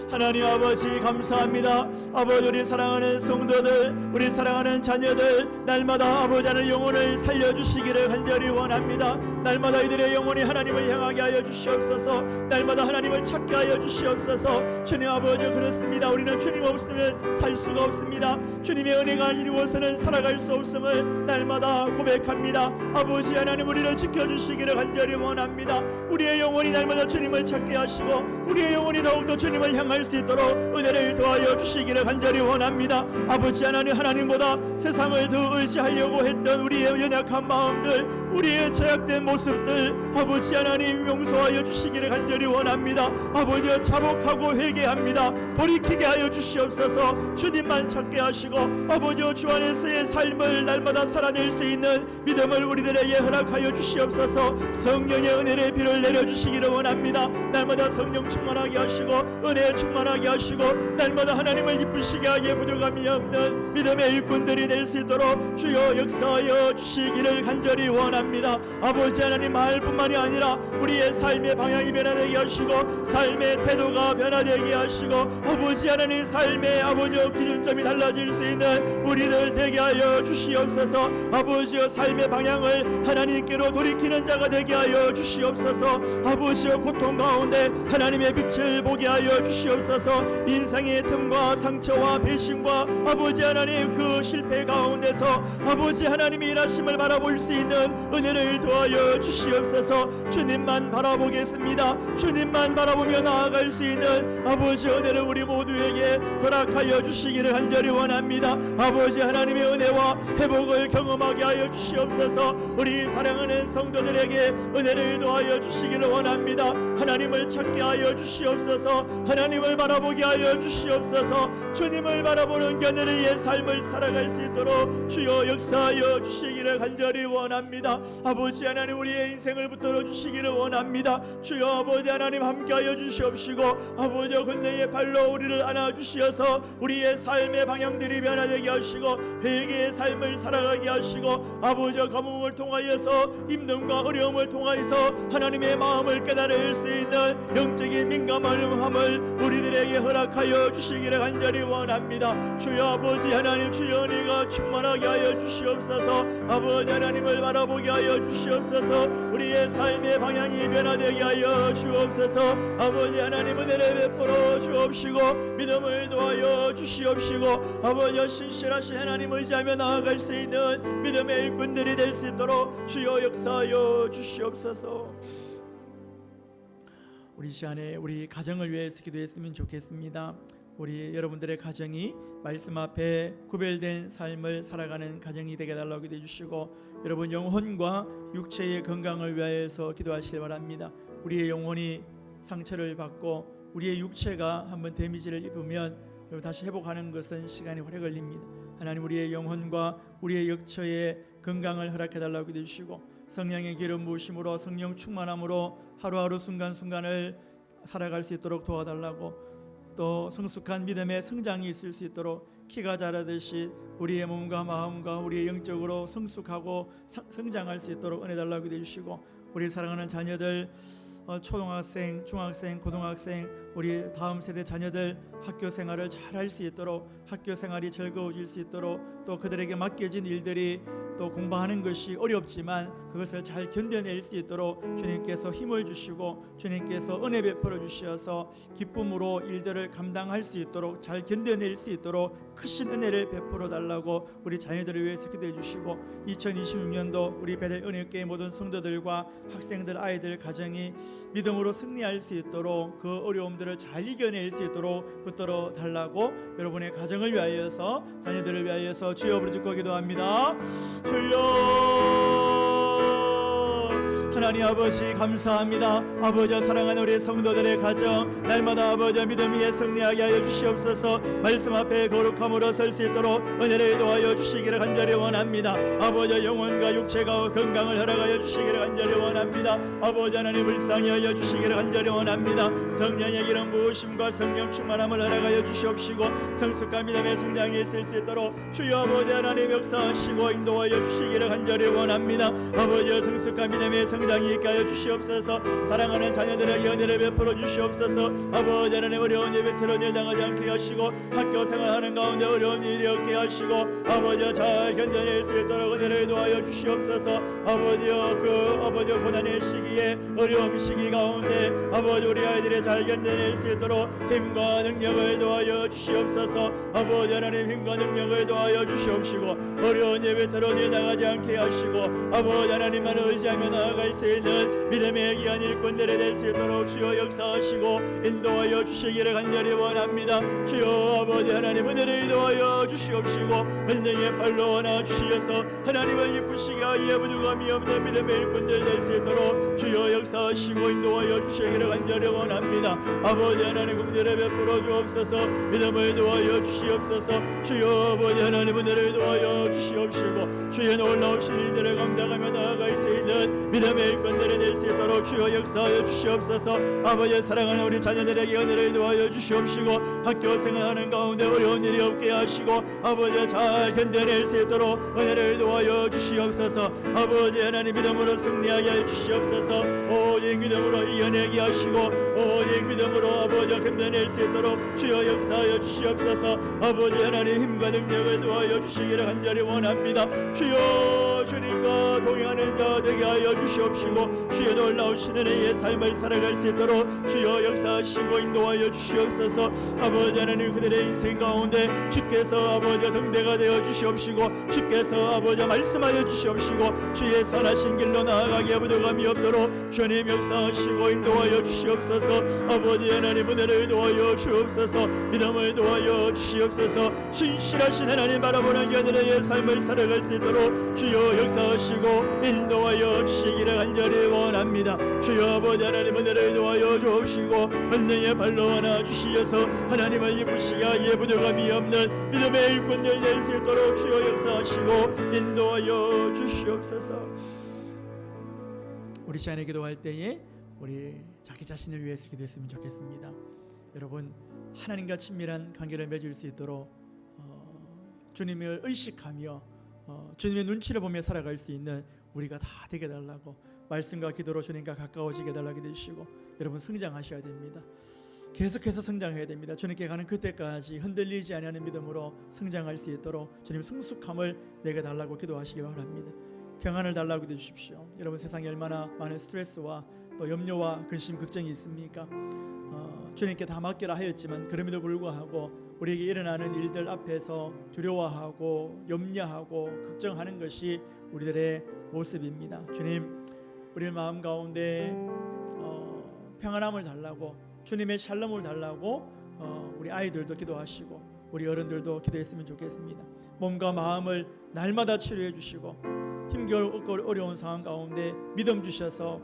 하나님 아버지 감사합니다. 아버지, 우리 사랑하는 성도들, 우리 사랑하는 자녀들 날마다 아버지 하나님 영혼을 살려주시기를 간절히 원합니다. 날마다 이들의 영혼이 하나님을 향하게 하여 주시옵소서. 날마다 하나님을 찾게 하여 주시옵소서. 주님 아버지, 그렇습니다. 우리는 주님 없으면 살 수가 없습니다. 주님의 은혜가 이루어서는 살아갈 수 없음을 날마다 고백합니다. 아버지 하나님, 우리를 지켜주시기를 간절히 원합니다. 우리의 영혼이 날마다 주님을 찾게 하시고 우리의 영혼이 더욱더 주님을 향할 수 있도록 은혜를 더하여 주시기를 간절히 원합니다. 아버지 하나님, 하나님보다 세상을 더 의지하려고 했던 우리의 연약한 마음들, 우리의 제약된 모습들 아버지 하나님 용서하여 주시기를 간절히 원합니다. 아버지, 자복하고 회개합니다. 돌이키게 하여 주시옵소서. 주님만 찾게 하시고 아버지 주 안에서의 삶을 날마다 살아낼 수 있는 믿음을 우리들에게 허락하여 주시옵소서. 성령의 은혜의 비를 내려주시기를 원합니다. 날마다 성령 충만하게 하시고 은혜 충만하게 하시고 날마다 하나님을 기쁘시게 하게 부족함이 없는 믿음의 일꾼들이 될 수 있도록 주여 역사하여 주시기를 간절히 원합니다. 아버지 하나님, 말뿐만이 아니라 우리의 삶의 방향이 변화되게 하시고 삶의 태도가 변화되게 하시고 아버지 하나님, 삶의 아버지 기준점이 달라질 수 있는 우리들 되게 하여 주시옵소서. 아버지여, 삶의 방향을 하나님께로 돌이키는 자가 되게 하여 주시옵소서. 아버지여, 고통 가운데 하나님의 빛을 보게 하여 주시옵소서. 주시옵소서. 인생의 틈과 상처와 배신과 아버지 하나님 그 실패 가운데서 아버지 하나님이 일하심을 바라볼 수 있는 은혜를 도와여 주시옵소서. 주님만 바라보겠습니다. 주님만 바라보며 나아갈 수 있는 아버지 은혜를 우리 모두에게 허락하여 주시기를 간절히 원합니다. 아버지 하나님의 은혜와 회복을 경험하게 하여 주시옵소서. 우리 사랑하는 성도들에게 은혜를 도와여 주시기를 원합니다. 하나님을 찾게 하여 주시옵소서. 하나님을 바라보게 하여 주시옵소서. 주님을 바라보는 견해의 삶을 살아갈 수 있도록 주여 역사하여 주시기를 간절히 원합니다. 아버지 하나님 우리의 인생을 붙들어 주시기를 원합니다. 주여 아버지 하나님 함께하여 주시옵시고 아버지 근내의 발로 우리를 안아주시어서 우리의 삶의 방향들이 변화되게 하시고 회개의 삶을 살아가게 하시고 아버지 가뭄을 통하여서 힘듦과 어려움을 통하여서 하나님의 마음을 깨달을 수 있는 영적인 민감함을 우리들에게 허락하여 주시기를 간절히 원합니다. 주여 아버지 하나님 주여 은혜가 충만하게 하여 주시옵소서. 아버지 하나님을 바라보게 하여 주시옵소서. 우리의 삶의 방향이 변화되게 하여 주옵소서. 아버지 하나님 은혜를 베풀어 주옵시고 믿음을 도하여 주시옵시고 아버지 신실하신 하나님 의지하며 나아갈 수 있는 믿음의 일꾼들이 될 수 있도록 주여 역사하여 주시옵소서. 우리 시간에 우리 가정을 위해서 기도했으면 좋겠습니다. 우리 여러분들의 가정이 말씀 앞에 구별된 삶을 살아가는 가정이 되게 달라고 기도해 주시고 여러분 영혼과 육체의 건강을 위하여서 기도하시기 바랍니다. 우리의 영혼이 상처를 받고 우리의 육체가 한번 데미지를 입으면 다시 회복하는 것은 시간이 오래 걸립니다. 하나님 우리의 영혼과 우리의 육체의 건강을 허락해 달라고 기도해 주시고 성령의 기름 부으심으로 성령 충만함으로 하루하루 순간순간을 살아갈 수 있도록 도와달라고 또 성숙한 믿음의 성장이 있을 수 있도록 키가 자라듯이 우리의 몸과 마음과 우리의 영적으로 성숙하고 성장할 수 있도록 은혜 달라고 기도해 주시고 우리 사랑하는 자녀들 초등학생, 중학생, 고등학생 우리 다음 세대 자녀들 학교 생활을 잘할 수 있도록 학교 생활이 즐거워질 수 있도록 또 그들에게 맡겨진 일들이 또 공부하는 것이 어렵지만 그것을 잘 견뎌낼 수 있도록 주님께서 힘을 주시고 주님께서 은혜 베풀어 주셔서 기쁨으로 일들을 감당할 수 있도록 잘 견뎌낼 수 있도록 크신 은혜를 베풀어 달라고 우리 자녀들을 위해서 기도해 주시고 2026년도 우리 베델 은혜교회 모든 성도들과 학생들 아이들 가정이 믿음으로 승리할 수 있도록 그 어려움들을 잘 이겨낼 수 있도록 붙들어 달라고 여러분의 가정을 위하여서 자녀들을 위하여서 주여 부르짖고 기도합니다. 주여 하나님 아버지 감사합니다. 아버지 사랑하는 우리 성도들의 가정 날마다 아버지 믿음 위에 승리하게 하여 주시옵소서. 말씀 앞에 거룩함으로 설 수 있도록 은혜를 도와여 주시기를 간절히 원합니다. 아버지 영혼과 육체가 건강을 허락하여 주시기를 간절히 원합니다. 아버지 하나님 불쌍히 하여 주시기를 간절히 원합니다. 성령의 기름 부으심과 성령 충만함을 허락하여 주시옵시고 성숙한 믿음의 성장이 있을 수 있도록 주여 아버지 하나님 역사하시고 인도하여 주시기를 간절히 원합니다. 아버지 성숙한 믿음의 성장이 있게 하여 주시옵소서. 사랑하는 자녀들에게 은혜를 베풀어 주시옵소서. 아버지 하나님 어려운 예배 틀어질 당하지 않게 하시고 학교 생활하는 가운데 어려운 일이 없게 하시고 아버지 잘 견뎌낼 수 있도록 은혜를 도와여 주시옵소서. 아버지여 그 아버지 고난의 시기에 어려움 시기 가운데 아버지 우리 아이들이 잘 견뎌낼 수 있도록 힘과 능력을 도와여 주시옵소서. 아버지 하나님 힘과 능력을 도와여 주시옵시고 어려운 예배 틀어질 당하지 않게 하시고 아버지 하나님만 의지하며 나아갈 수 있는 믿음의 귀한 일꾼들이 될 수 있도록 주여 역사하시고 인도하여 주시기를 간절히 원합니다. 주여 아버지 하나님 은혜를 도와여 주시옵시고 은혜의 발로 안아 주시어서 하나님을 기쁘시게 하여 부족함이 없는 믿음의 일꾼들 될 수 있도록 주여 역사하시고 인도하여 주시기를 간절히 원합니다. 아버지 하나님 긍휼을 베풀어 주옵소서. 믿음을 도와여 주시옵소서. 주여 아버지 하나님 은혜를 도와여 주시옵시고 주의 놀라우신 일들을 감당하며 나아갈 수 있는 믿음의 일꾼들이 될 수 있도록 주여 역사하여 주시옵소서. 아버지 사랑하는 우리 자녀들에게 은혜를 도와여 주시옵시고 학교 생활하는 가운데 어려운 일이 없게 하시고 아버지 잘 견뎌낼 수 있도록 은혜를 도와여 주시옵소서. 아버지 하나님 믿음으로 승리하게 해 주시옵소서. 오직 믿음으로 이겨내게 하시고 오직 믿음으로 아버지 견뎌낼 수 있도록 주여 역사하여 주시옵소서. 아버지 하나님 힘과 능력을 도와여 주시기를 간절히 원합니다. 주여 주님과 동행하는 자 되게 하여 주시옵시고 주의 놀라우신 은혜의 삶을 살아갈 수 있도록 주여 역사하시고 인도하여 주시옵소서. 아버지 하나님 그들의 인생 가운데 주께서 아버지 등대가 되어 주시옵시고 주께서 아버지 말씀하여 주시옵시고 주의 선하신 길로 나아가게 부족함이 없도록 주님 역사하시고 인도하여 주시옵소서. 아버지 하나님 은혜를 도하여 주옵소서. 믿음을 도하여 주시옵소서. 신실하신 하나님 바라보는 그들의 삶을 살아갈 수 있도록 주여 역사하시고 인도하여 주시기를 간절히 원합니다. 주여 아버지 하나님 은혜를 도하여 주옵시고 은혜의 발로 하나 주시어서 하나님을 기쁘시게 하여 부족함이 없는 믿음의 일꾼들 될 수 있도록 주여 역사하시고 인도하여 주시옵소서. 우리 시간에 기도할 때에 우리 자기 자신을 위해서 기도했으면 좋겠습니다. 여러분 하나님과 친밀한 관계를 맺을 수 있도록 주님을 의식하며 주님의 눈치를 보며 살아갈 수 있는 우리가 다 되게 달라고 말씀과 기도로 주님과 가까워지게 달라고 해주시고 여러분 성장하셔야 됩니다. 계속해서 성장해야 됩니다. 주님께 가는 그때까지 흔들리지 않는 믿음으로 성장할 수 있도록 주님 성숙함을 내게 달라고 기도하시기 바랍니다. 평안을 달라고 해주십시오. 여러분 세상에 얼마나 많은 스트레스와 또 염려와 근심 걱정이 있습니까? 주님께 다 맡기라 하였지만 그럼에도 불구하고 우리에게 일어나는 일들 앞에서 두려워하고 염려하고 걱정하는 것이 우리들의 모습입니다. 주님 우리 마음 가운데 평안함을 달라고 주님의 샬롬을 달라고 우리 아이들도 기도하시고 우리 어른들도 기도했으면 좋겠습니다. 몸과 마음을 날마다 치료해 주시고 힘겹고 어려운 상황 가운데 믿음 주셔서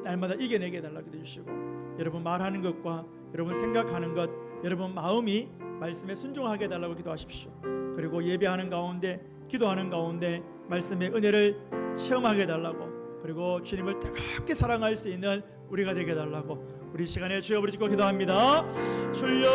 날마다 이겨내게 달라고 해주시고 여러분 말하는 것과 여러분 생각하는 것 여러분 마음이 말씀에 순종하게 달라고 기도하십시오. 그리고 예배하는 가운데 기도하는 가운데 말씀의 은혜를 체험하게 달라고 그리고 주님을 뜨겁게 사랑할 수 있는 우리가 되게 달라고 우리 시간에 주여 부르짖고 기도합니다. 주여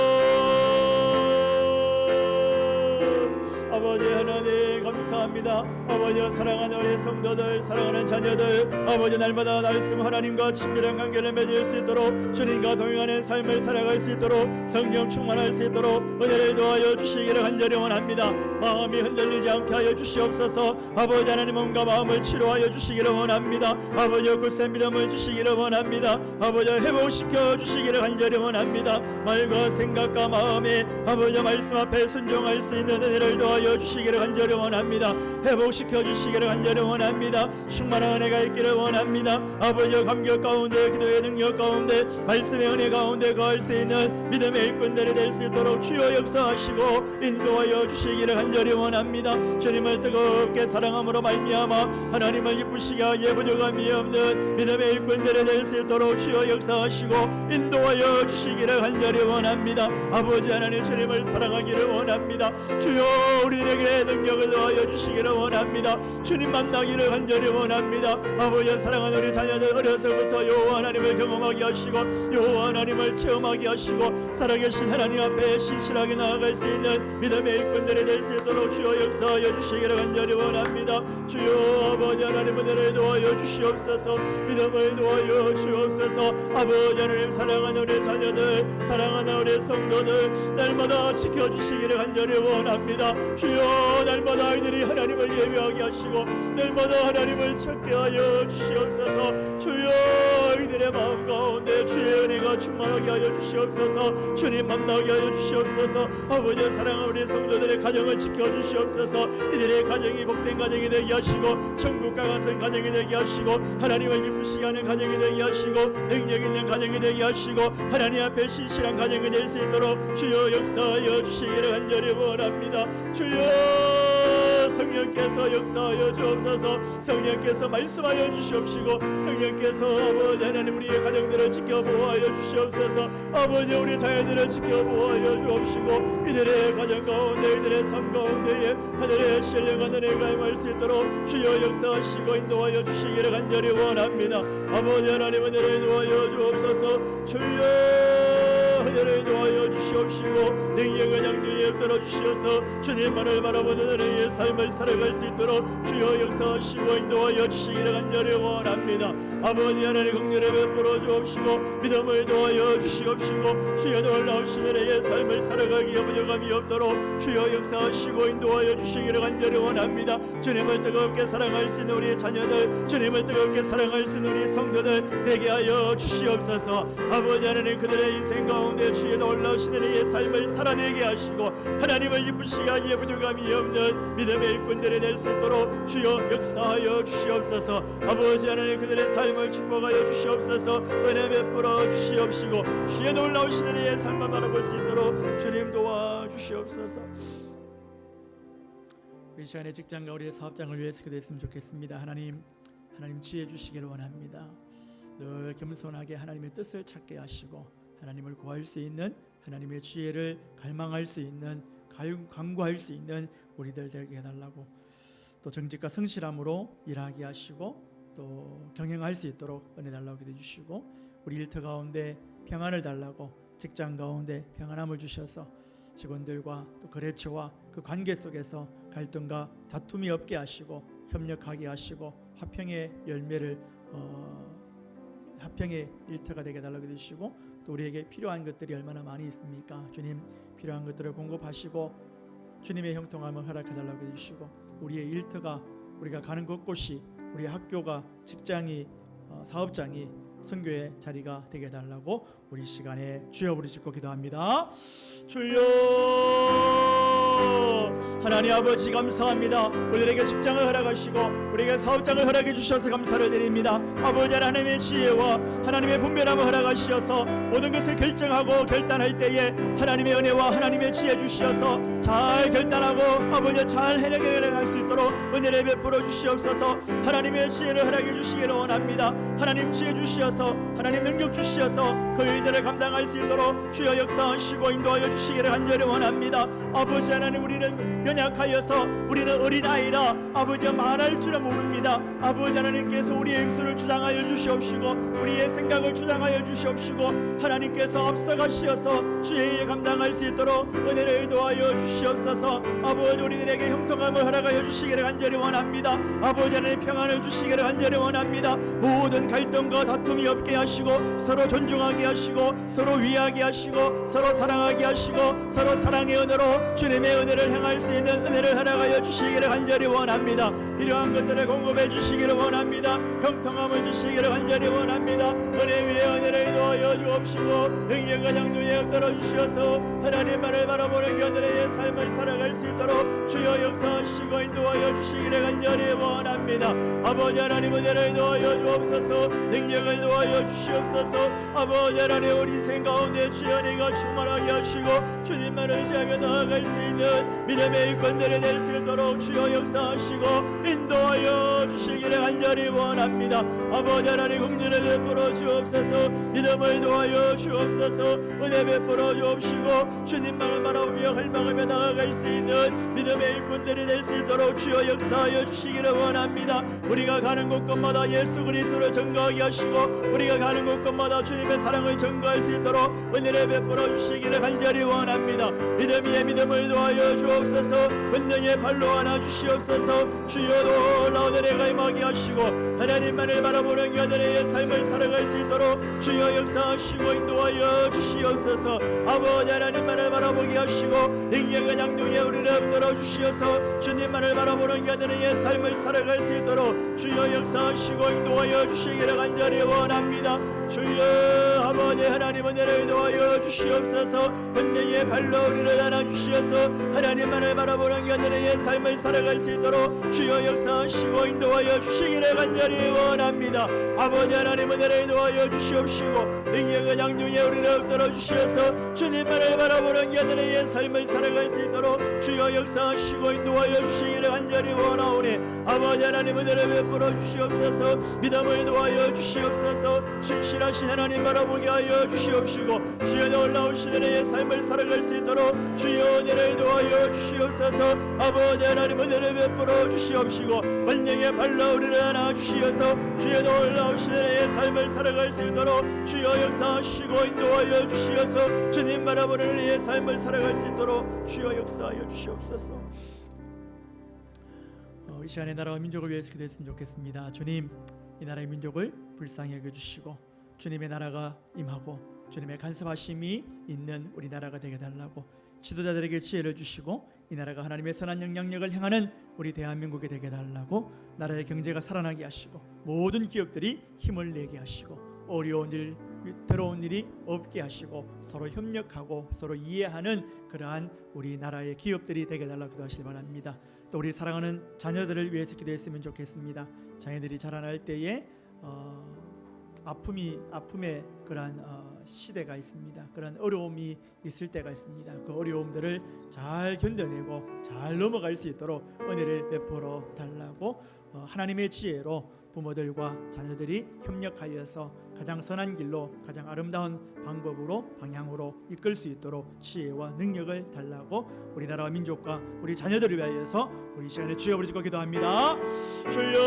아버지 하나님 감사합니다. 아버지 사랑하는 우리 성도들 사랑하는 자녀들 아버지 날마다 말씀 하나님과 친밀한 관계를 맺을 수 있도록 주님과 동행하는 삶을 살아갈 수 있도록 성령 충만할 수 있도록 은혜를 도하여 주시기를 간절히 원합니다. 마음이 흔들리지 않게 하여 주시옵소서. 아버지 하나님 몸과 마음을 치료하여 주시기를 원합니다. 아버지 굳센 믿음을 주시기를 원합니다. 아버지 회복시켜 주시기를 간절히 원합니다. 말과 생각과 마음에 아버지 말씀 앞에 순종할 수 있는 은혜를 도하여 주시기를 간절히 원합니다. 회복시켜 주시기를 간절히 원합니다. 충만한 은혜가 있기를 원합니다. 아버지의 감격 가운데 기도의 능력 가운데 말씀의 은혜 가운데 거할 수 있는 믿음의 일꾼들이 될 수 있도록 주여 역사하시고 인도하여 주시기를 간절히 원합니다. 주님을 뜨겁게 사랑함으로 말미암아 하나님을 기쁘시게 하여 부족함이 없는 믿음의 일꾼들이 될 수 있도록 주여 역사하시고 인도하여 주시기를 간절히 원합니다. 아버지 하나님 주님을 사랑하기를 원합니다. 주여 우리에게 능력을 더하여 주시기를 원합니다. 주님 만나기를 간절히 원합니다. 아버지 사랑하는 우리 자녀들 어려서부터 여호와 하나님을 경험하게 하시고 여호와 하나님을 체험하게 하시고 살아계신 하나님 앞에 신실하게 나아갈 수 있는 믿음의 일꾼들이 될 수 있도록 주여 역사하여 주시기를 간절히 원합니다. 주여 아버지 하나님 은혜를 도하여 주시옵소서. 믿음을 도하여 주옵소서. 아버지 하나님 사랑하는 우리 자녀들 사랑하는 우리 성도들 날마다 지켜주시기를 간절히 원합니다. 주여 날마다 아이들이 하나님을 예배하게 하시고 날마다 하나님을 찾게 하여 주시옵소서. 주여 아이들의 마음 가운데 주의 은혜가 충만하게 하여 주시옵소서. 주님 만나게 하여 주시옵소서. 아버지 사랑하는 우리 성도들의 가정을 지켜주시옵소서. 이들의 가정이 복된 가정이 되게 하시고 천국과 같은 가정이 되게 하시고 하나님을 기쁘시게 하는 가정이 되게 하시고 능력 있는 가정이 되게 하시고 하나님 앞에 신실한 가정이 될 수 있도록 주여 역사하여 주시기를 간절히 원합니다. 주여 성령께서 역사하여 주옵소서. 성령께서 말씀하여 주시옵시고 성령께서 아버지 하나님 우리의 가정들을 지켜보아여 주시옵소서. 아버지 우리 자녀들을 지켜보아여 주옵시고 이들의 가정 가운데 이들의 삶 가운데에 하늘의 신령한 은혜가 임할 수 있도록 주여 역사하시고 인도하여 주시기를 간절히 원합니다. 아버지 하나님 은혜를 도하여 주옵소서. 주여 은혜를 도하여 주시옵시고 능력을 양육에 엎드려 주시어서 주님만을 바라보는 은혜의 삶을 살아갈 수 있도록 주여 역사하시고 인도하여 주시기를 간절히 원합니다. 아버지 하나님 긍휼을 베풀어 주옵시고 믿음을 도하여 주시옵시고 주여 놀라우신 은혜의 삶을 살아가기에 부족함이 없도록 주여 역사하시고 인도하여 주시기를 간절히 원합니다. 주님을 뜨겁게 사랑할 수 있는 우리 자녀들, 주님을 뜨겁게 사랑할 수 있는 우리 성도들 되게 하여 주시옵소서. 아버지 하나님 그들의 인생 가운데 주의 놀라우신 은혜의 삶을 살아내게 하시고 하나님을 기쁘시게 하기에 부족함이 없는 믿음의 일꾼들이 될 수 있도록 주여 역사하여 주시옵소서. 아버지 하나님 그들의 삶을 축복하여 주시옵소서. 은혜 베풀어 주시옵시고 주의 놀라우신 은혜의 삶을 바라볼 수 있도록 주님 도와주시옵소서. 우리 시간에 직장과 우리의 사업장을 위해서 기도했으면 좋겠습니다. 하나님 지혜 주시기를 원합니다. 늘 겸손하게 하나님의 뜻을 찾게 하시고 하나님을 구할 수 있는, 하나님의 지혜를 갈망할 수 있는, 간구할 수 있는 우리들 되게 해달라고, 또 정직과 성실함으로 일하게 하시고 또 경영할 수 있도록 은혜 달라고 기도해 주시고, 우리 일터 가운데 평안을 달라고, 직장 가운데 평안함을 주셔서 직원들과 또 거래처와 그 관계 속에서 갈등과 다툼이 없게 하시고 협력하게 하시고 화평의 열매를 화평의 일터가 되게 달라고 해주시고, 또 우리에게 필요한 것들이 얼마나 많이 있습니까? 주님 필요한 것들을 공급하시고 주님의 형통함을 허락해 달라고 해주시고, 우리의 일터가, 우리가 가는 곳곳이, 우리의 학교가, 직장이, 사업장이 선교의 자리가 되게 해달라고 우리 시간에 주여 부르짖고 기도합니다. 주여 하나님 아버지 감사합니다. 우리에게 직장을 허락하시고 우리에게 사업장을 허락해 주셔서 감사를 드립니다. 아버지 하나님의 지혜와 하나님의 분별함을 허락하시어서 모든 것을 결정하고 결단할 때에 하나님의 은혜와 하나님의 지혜 주시어서 잘 결단하고 아버지 잘 해결할 수 있도록 은혜를 베풀어 주시옵소서. 하나님의 지혜를 허락해 주시기를 원합니다. 하나님 지혜 주시어서 하나님 능력 주시어서 그 일들을 감당할 수 있도록 주여 역사하시고 인도하여 주시기를 간절히 원합니다. 아버지 하나님 우리는 연약하여서 우리는 어린아이라 아버지가 말할 줄은 모릅니다. 아버지 하나님께서 우리의 입술을 주장하여 주시옵시고 우리의 생각을 주장하여 주시옵시고 하나님께서 앞서가시어서 주의 일 감당할 수 있도록 은혜를 도하여 주시옵소서. 아버지 우리들에게 형통함을 허락하여 주시기를 간절히 원합니다. 아버지 하나님 평안을 주시기를 간절히 원합니다. 모든 갈등과 다툼이 없게 하시고 서로 존중하게 하시고 서로 위하게 하시고 서로 사랑하게 하시고 서로 사랑의 은혜로 주님의 은혜를 행할 수 있는 은혜를 허락하여 주시기를 간절히 원합니다. 필요한 것들을 공급해 주시기를 원합니다. 형통함을 주시기를 간절히 원합니다. 은혜 위에 은혜를 도하여 주옵시고 능력과 장중에 엎드려 주시어서 하나님만을 바라보는 그들의 삶을 살아갈 수 있도록 주여 역사하시고 인도하여 주시기를 간절히 원합니다. 아버지 하나님 은혜를 도하여 주옵소서. 능력을 도하여 주시옵소서. 아버지 하나님 우리 인생 가운데 주여 은혜가 충만하게 하시고 주님만 의지하며 나아갈 수 있는 믿음의 일꾼들이 될 수 있도록 주여 역사하시고 인도하여 주시기를 간절히 원합니다. 아버지 하나님 긍휼을 베풀어 주옵소서. 믿음을 도하여 주옵소서. 은혜 베풀어 주옵시고 주님만을 바라보며 갈망하며 나아갈 수 있는 믿음의 일꾼들이 될 수 있도록 주여 역사하여 주시기를 원합니다. 우리가 가는 곳곳마다 예수 그리스도를 증거하게 하시고 우리가 가는 곳곳마다 주님의 사랑을 증거할 수 있도록 은혜를 베풀어 주시기를 간절히 원합니다. 믿음 위에 믿음을 도하여 주옵소서. 권능의 발로 안아 주시옵소서. 주여 놀라운 은혜가 임하게 하시고 하나님만을 바라보는 그들의 삶을 살아갈 수 있도록 주여 역사하시고 인도하여 주시옵소서. 아버지 하나님만을 바라보게 하시고 능력의 양중에 우리를 엎드려 주시어서 주님만을 바라보는 그들의 삶을 살아갈 수 있도록 주여 역사하시고 인도하여 주시기를 간절히 원합니다. 주여 아버지 하나님 은혜를 도하여 주시옵소서. 권능의 발로 우리를 안아 주시어서 하나님만을 바라보는 그들의 삶을 살아갈 수 있도록 주여 역사하시고 인도하여 주시기를 간절히 원합니다. 아버지 하나님 은혜를 도하여 주시옵시고 능력의 양중에 우리를 엎드려 주시어서 주님만을 바라보는 그들의 삶을 살아갈 수 있도록 주여 역사하시고 인도하여 주시기를 간절히 원하오니 아버지 하나님 은혜를 베풀어 주시옵소서. 믿음을 도하여 주시옵소서. 신실하신 하나님 바라보게 하여 주시옵시고 주여 놀라우신 은혜의 삶을 살아갈 수 있도록 주여 은혜를 도하여 주시옵소서. 아버지 하나님 은혜를 베풀어 주시옵시고 권능의 발로 우리를 안아주시어서 주의 놀라우신 은혜의 삶을 살아갈 수 있도록 주여 역사하시고 인도하여 주시어서 주님 바라보는 은혜의 삶을 살아갈 수 있도록 주여 역사하여 주시옵소서. 이 시간에 나라와 민족을 위해서 기도했으면 좋겠습니다. 주님, 이 나라의 민족을 불쌍히 여겨주시고 주님의 나라가 임하고 주님의 간섭하심이 있는 우리나라가 되게 달라고, 지도자들에게 지혜를 주시고 이 나라가 하나님의 선한 영향력을 행하는 우리 대한민국이 되게 달라고, 나라의 경제가 살아나게 하시고 모든 기업들이 힘을 내게 하시고 어려운 일, 더러운 일이 없게 하시고 서로 협력하고 서로 이해하는 그러한 우리나라의 기업들이 되게 달라고 기도하시기 바랍니다. 또 우리 사랑하는 자녀들을 위해서 기도했으면 좋겠습니다. 자녀들이 자라날 때에 아픔의 그러한 시대가 있습니다. 그런 어려움이 있을 때가 있습니다. 그 어려움들을 잘 견뎌내고 잘 넘어갈 수 있도록 은혜를 베풀어 달라고, 하나님의 지혜로 부모들과 자녀들이 협력하여서 가장 선한 길로, 가장 아름다운 방법으로, 방향으로 이끌 수 있도록 지혜와 능력을 달라고, 우리나라와 민족과 우리 자녀들을 위하여서 우리 시간에 주여 부르짖고 기도합니다. 주여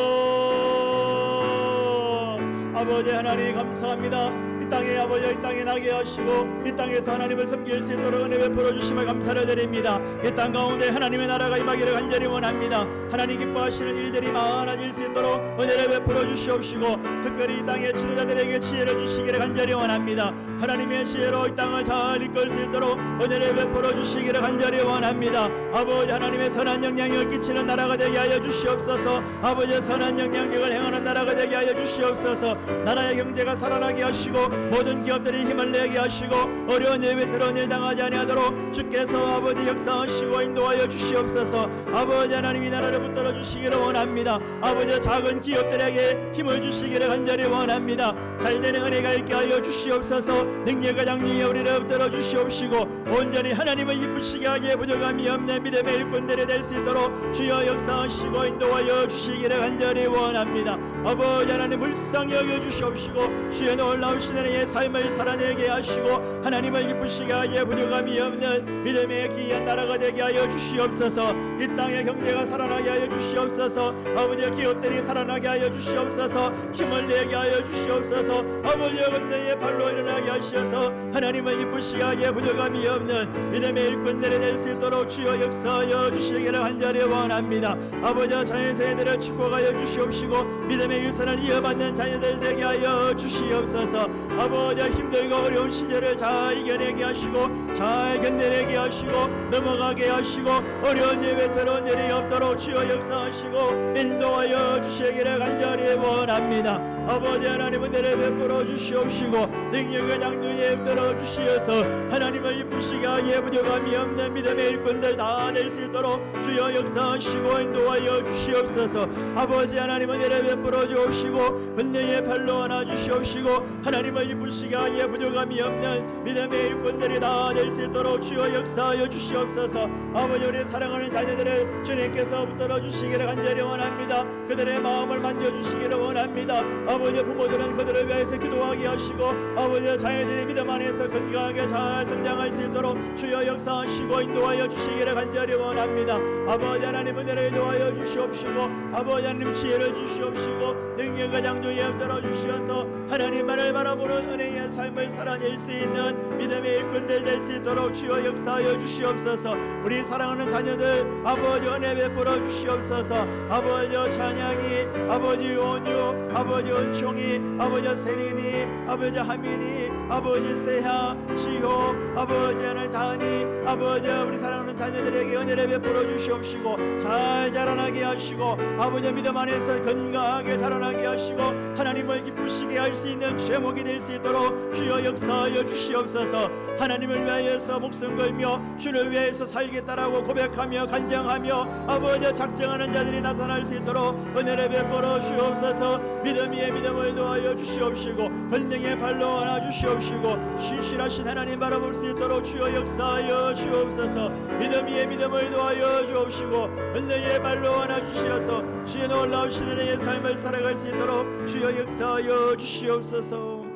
아버지 하나님 감사합니다. 이 땅에 아버지, 이 땅에 나게 하시고 이 땅에서 하나님을 섬길 수 있도록 은혜 베풀어 주심을 감사를 드립니다. 이 땅 가운데 하나님의 나라가 임하기를 간절히 원합니다. 하나님 기뻐하시는 일들이 많아질 수 있도록 은혜를 베풀어 주시옵시고, 특별히 이 땅의 지도자들에게 지혜를 주시기를 간절히 원합니다. 하나님의 지혜로 이 땅을 잘 이끌 수 있도록 은혜를 베풀어 주시기를 간절히 원합니다. 아버지 하나님의 선한 영향력을 끼치는 나라가 되게 하여 주시옵소서. 아버지의 선한 영향력을 행하는 나라가 되게 하여 주시옵소서. 나라의 경제가 살아나게 하시고 모든 기업들이 힘을 내게 하시고 어려운 예외 들어온 일 당하지 아니하도록 주께서 아버지 역사하시고 인도하여 주시옵소서. 아버지 하나님 이 나라를 붙들어 주시기를 원합니다. 아버지 작은 기업들에게 힘을 주시기를 간절히 원합니다. 잘되는 은혜가 있게 하여 주시옵소서. 능력과 장리에 우리를 붙들어 주시옵시고 온전히 하나님을 기쁘시게 하기에 부족함이 없는 믿음의 일꾼들이 될 수 있도록 주여 역사하시고 인도하여 주시기를 간절히 원합니다. 아버지 하나님 불쌍히 여겨 주시옵시고 주의 놀라우신 은혜의 삶을 살아내게 하시고 하나님을 기쁘시게 하기에 부족함이 없는 믿음의 귀한 나라가 되게 하여 주시옵소서. 이 땅의 경제가 살아나게 하여 주시옵소서. 아버지의 기업들이 살아나게 하여 주시옵소서. 힘을 내게 하여 주시옵소서. 아버지의 은혜의 발로 일어나게 하시어서 하나님을 기쁘시게 하기에 부족함이 없는 믿음의 일꾼들이 될 수 있도록 주여 역사하여 주시기를 간절히 원합니다. 아버지와 자녀세대를 축복하여 주시옵시고 믿음의 유산을 이어받는 자녀들 되게 하여 주시옵소서. 아버지와 힘들고 어려운 시절을 잘 이겨내게 하시고 잘 견뎌내게 하시고 넘어가게 하시고 어려운 예외 더러운 일이 없도록 주여 역사하시고 인도하여 주시기를 간절히 원합니다. 아버지 하나님 은혜를 베풀어 주시옵시고 능력의 장두에 붙들어 주시어서 하나님을 기쁘시게 하기에 부족함이 없는 믿음의 일꾼들 다 될 수 있도록 주여 역사하시고 인도하여 주시옵소서. 아버지 하나님 은혜를 베풀어 주옵시고 은혜의 발로 안아 주시옵시고 하나님을 기쁘시게 하기에 부족함이 없는 믿음의 일꾼들이 다 될 수 있도록 주여 역사하여 주시옵소서. 아버지 우리 사랑하는 자녀들을 주님께서 붙들어 주시기를 간절히 원합니다. 그들의 마음을 만져주시기를 원합니다. 아버지 부모들은 그들을 위해서 기도하게 하시고 아버지 자녀들이 믿음 안에서 건강하게 잘 성장할 수 있도록 주여 역사하시고 인도하여 주시기를 간절히 원합니다. 아버지 하나님 은혜를 인도하여 주시옵시고 아버지 하나님 지혜를 주시옵시고 능력과 장조에 붙들어 주시어서 하나님만을 바라보는 은혜의 삶을 살아낼 수 있는 믿음의 일꾼들 될 수 있도록 주여 역사하여 주시옵소서. 우리 사랑하는 자녀들 아버지 은혜 베풀어 주시옵소서. 아버지 찬양이, 아버지 온유, 아버지 은총이, 아버지 세린이, 아버지 하민이, 아버지 세하, 지호, 아버지 하늘 다니, 아버지 우리 사랑하는 자녀들에게 은혜를 베풀어 주시옵시고 잘 자라나게 하시고 아버지 믿음 안에서 건강하게 자라나게 하시고 하나님을 기쁘시게 할 수 있는 제목이 될 수 있도록 주여 역사하여 주시옵소서. 하나님을 위하여서 목숨 걸며 주를 위하여서 살겠다라고 고백하며 간증하며 아버지 작정하는 자들이 나타날 수 있도록 은혜를 베풀어 주옵소서. 믿음 위에 믿음을 더하여 주시옵시고 권능의 발로 안아 주시옵시고 신실하신 하나님 바라볼 수 있도록 주여 역사하여 주옵소서. 믿음 위에 믿음을 더하여 주옵시고 은혜의 발로 안아 주시어서 주의 놀라우신 은혜의 삶을 살아갈 수 있도록 주여 역사하여 주시옵소서.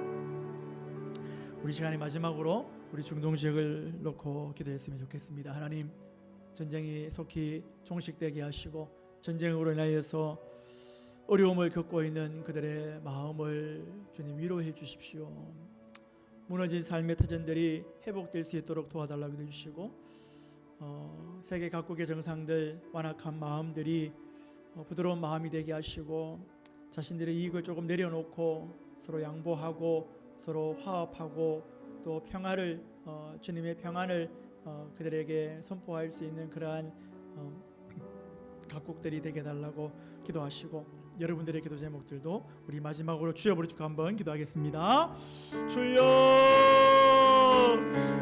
우리 시간의 마지막으로 우리 중동 지역을 놓고 기도했으면 좋겠습니다. 하나님 전쟁이 속히 종식되게 하시고 전쟁으로 인하여서 어려움을 겪고 있는 그들의 마음을 주님 위로해 주십시오. 무너진 삶의 터전들이 회복될 수 있도록 도와달라고 해주시고, 세계 각국의 정상들 완악한 마음들이 부드러운 마음이 되게 하시고, 자신들의 이익을 조금 내려놓고 서로 양보하고 서로 화합하고 또 평화를 주님의 평안을 그들에게 선포할 수 있는 그러한 각국들이 되게 달라고 기도하시고, 여러분들의 기도 제목들도 우리 마지막으로 주여 부르짖고 한번 기도하겠습니다. 주여,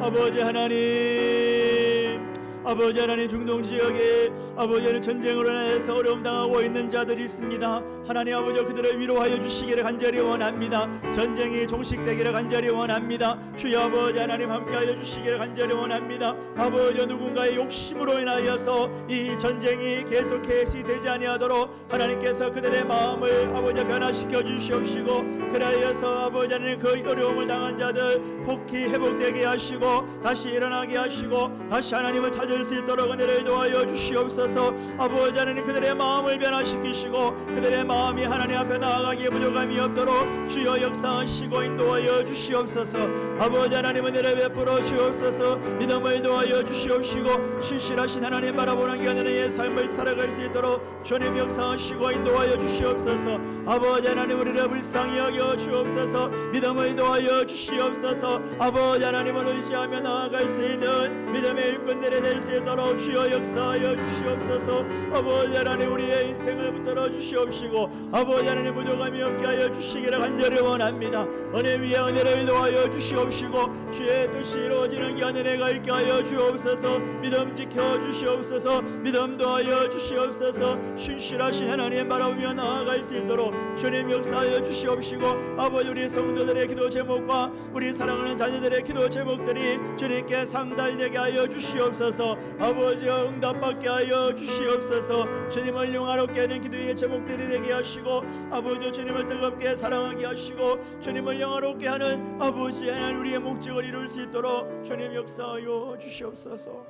아버지 하나님, 아버지 하나님, 중동 지역에 아버지 하나님 전쟁으로 인해서 어려움 당하고 있는 자들이 있습니다. 하나님 아버지, 그들을 위로하여 주시기를 간절히 원합니다. 전쟁이 종식되기를 간절히 원합니다. 주여 아버지 하나님, 함께하여 주시기를 간절히 원합니다. 아버지, 누군가의 욕심으로 인하여서 이 전쟁이 계속해서 되지 아니하도록 하나님께서 그들의 마음을 아버지 변화시켜 주시옵시고, 그래서 아버지 하나님 그 어려움을 당한 자들 복히 회복되게 하시고 다시 일어나게 하시고 다시 하나님을 찾을 수 있도록 은혜를 도와여 주시옵소서. 아버지 하나님, 그들의 마음을 변화시키시고 그들의 마음이 하나님 앞에 나아가기에 부족함이 없도록 주여 역사하시고 인도하여 주시옵소서. 아버지 하나님, 은혜를 베풀어 주옵소서. 믿음을 도와여 주시옵시고 신실하신 하나님 바라보는 견인의 삶을 살아갈 수 있도록 주님 역사하시고 인도하여 주시옵소서. 아버지 하나님, 우리를 불쌍히 여겨 주옵소서. 믿음을 도와여 주시옵소서. 아버지 하나님을 의지하며 나아갈 수 있는 믿음의 일꾼들이 될 수 있도록 주여 역사하여 주시옵소서. 아버지 하나님, 우리의 인생을 붙들어 주시옵시고 아버지 하나님 부족함이 없게 하여 주시기를 간절히 원합니다. 은혜 위에 은혜를 도와여 주시옵시고 주의 뜻이 이루어지는 게 은혜가 있게 하여 주옵소서. 믿음 지켜 주시옵소서. 믿음 도하여 주시옵소서. 신실하신 하나님 바라보며 나아갈 수 있도록 주님 역사하여 주시옵시고, 아버지 우리 성도들의 기도 제목과 우리 사랑하는 자녀들의 기도 제목들이 주님께 상달되게 하여 주시옵소서. 아버지 응답받게 하여 주시옵소서. 주님을 영화롭게 하는 기도의 제목들이 되게 하시고 아버지 주님을 뜨겁게 사랑하게 하시고 주님을 영화롭게 하는 아버지 하나님 우리의 목적을 이룰 수 있도록 주님 역사하여 주시옵소서.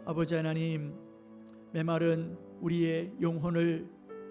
아버지 하나님, 메마른 우리의 영혼을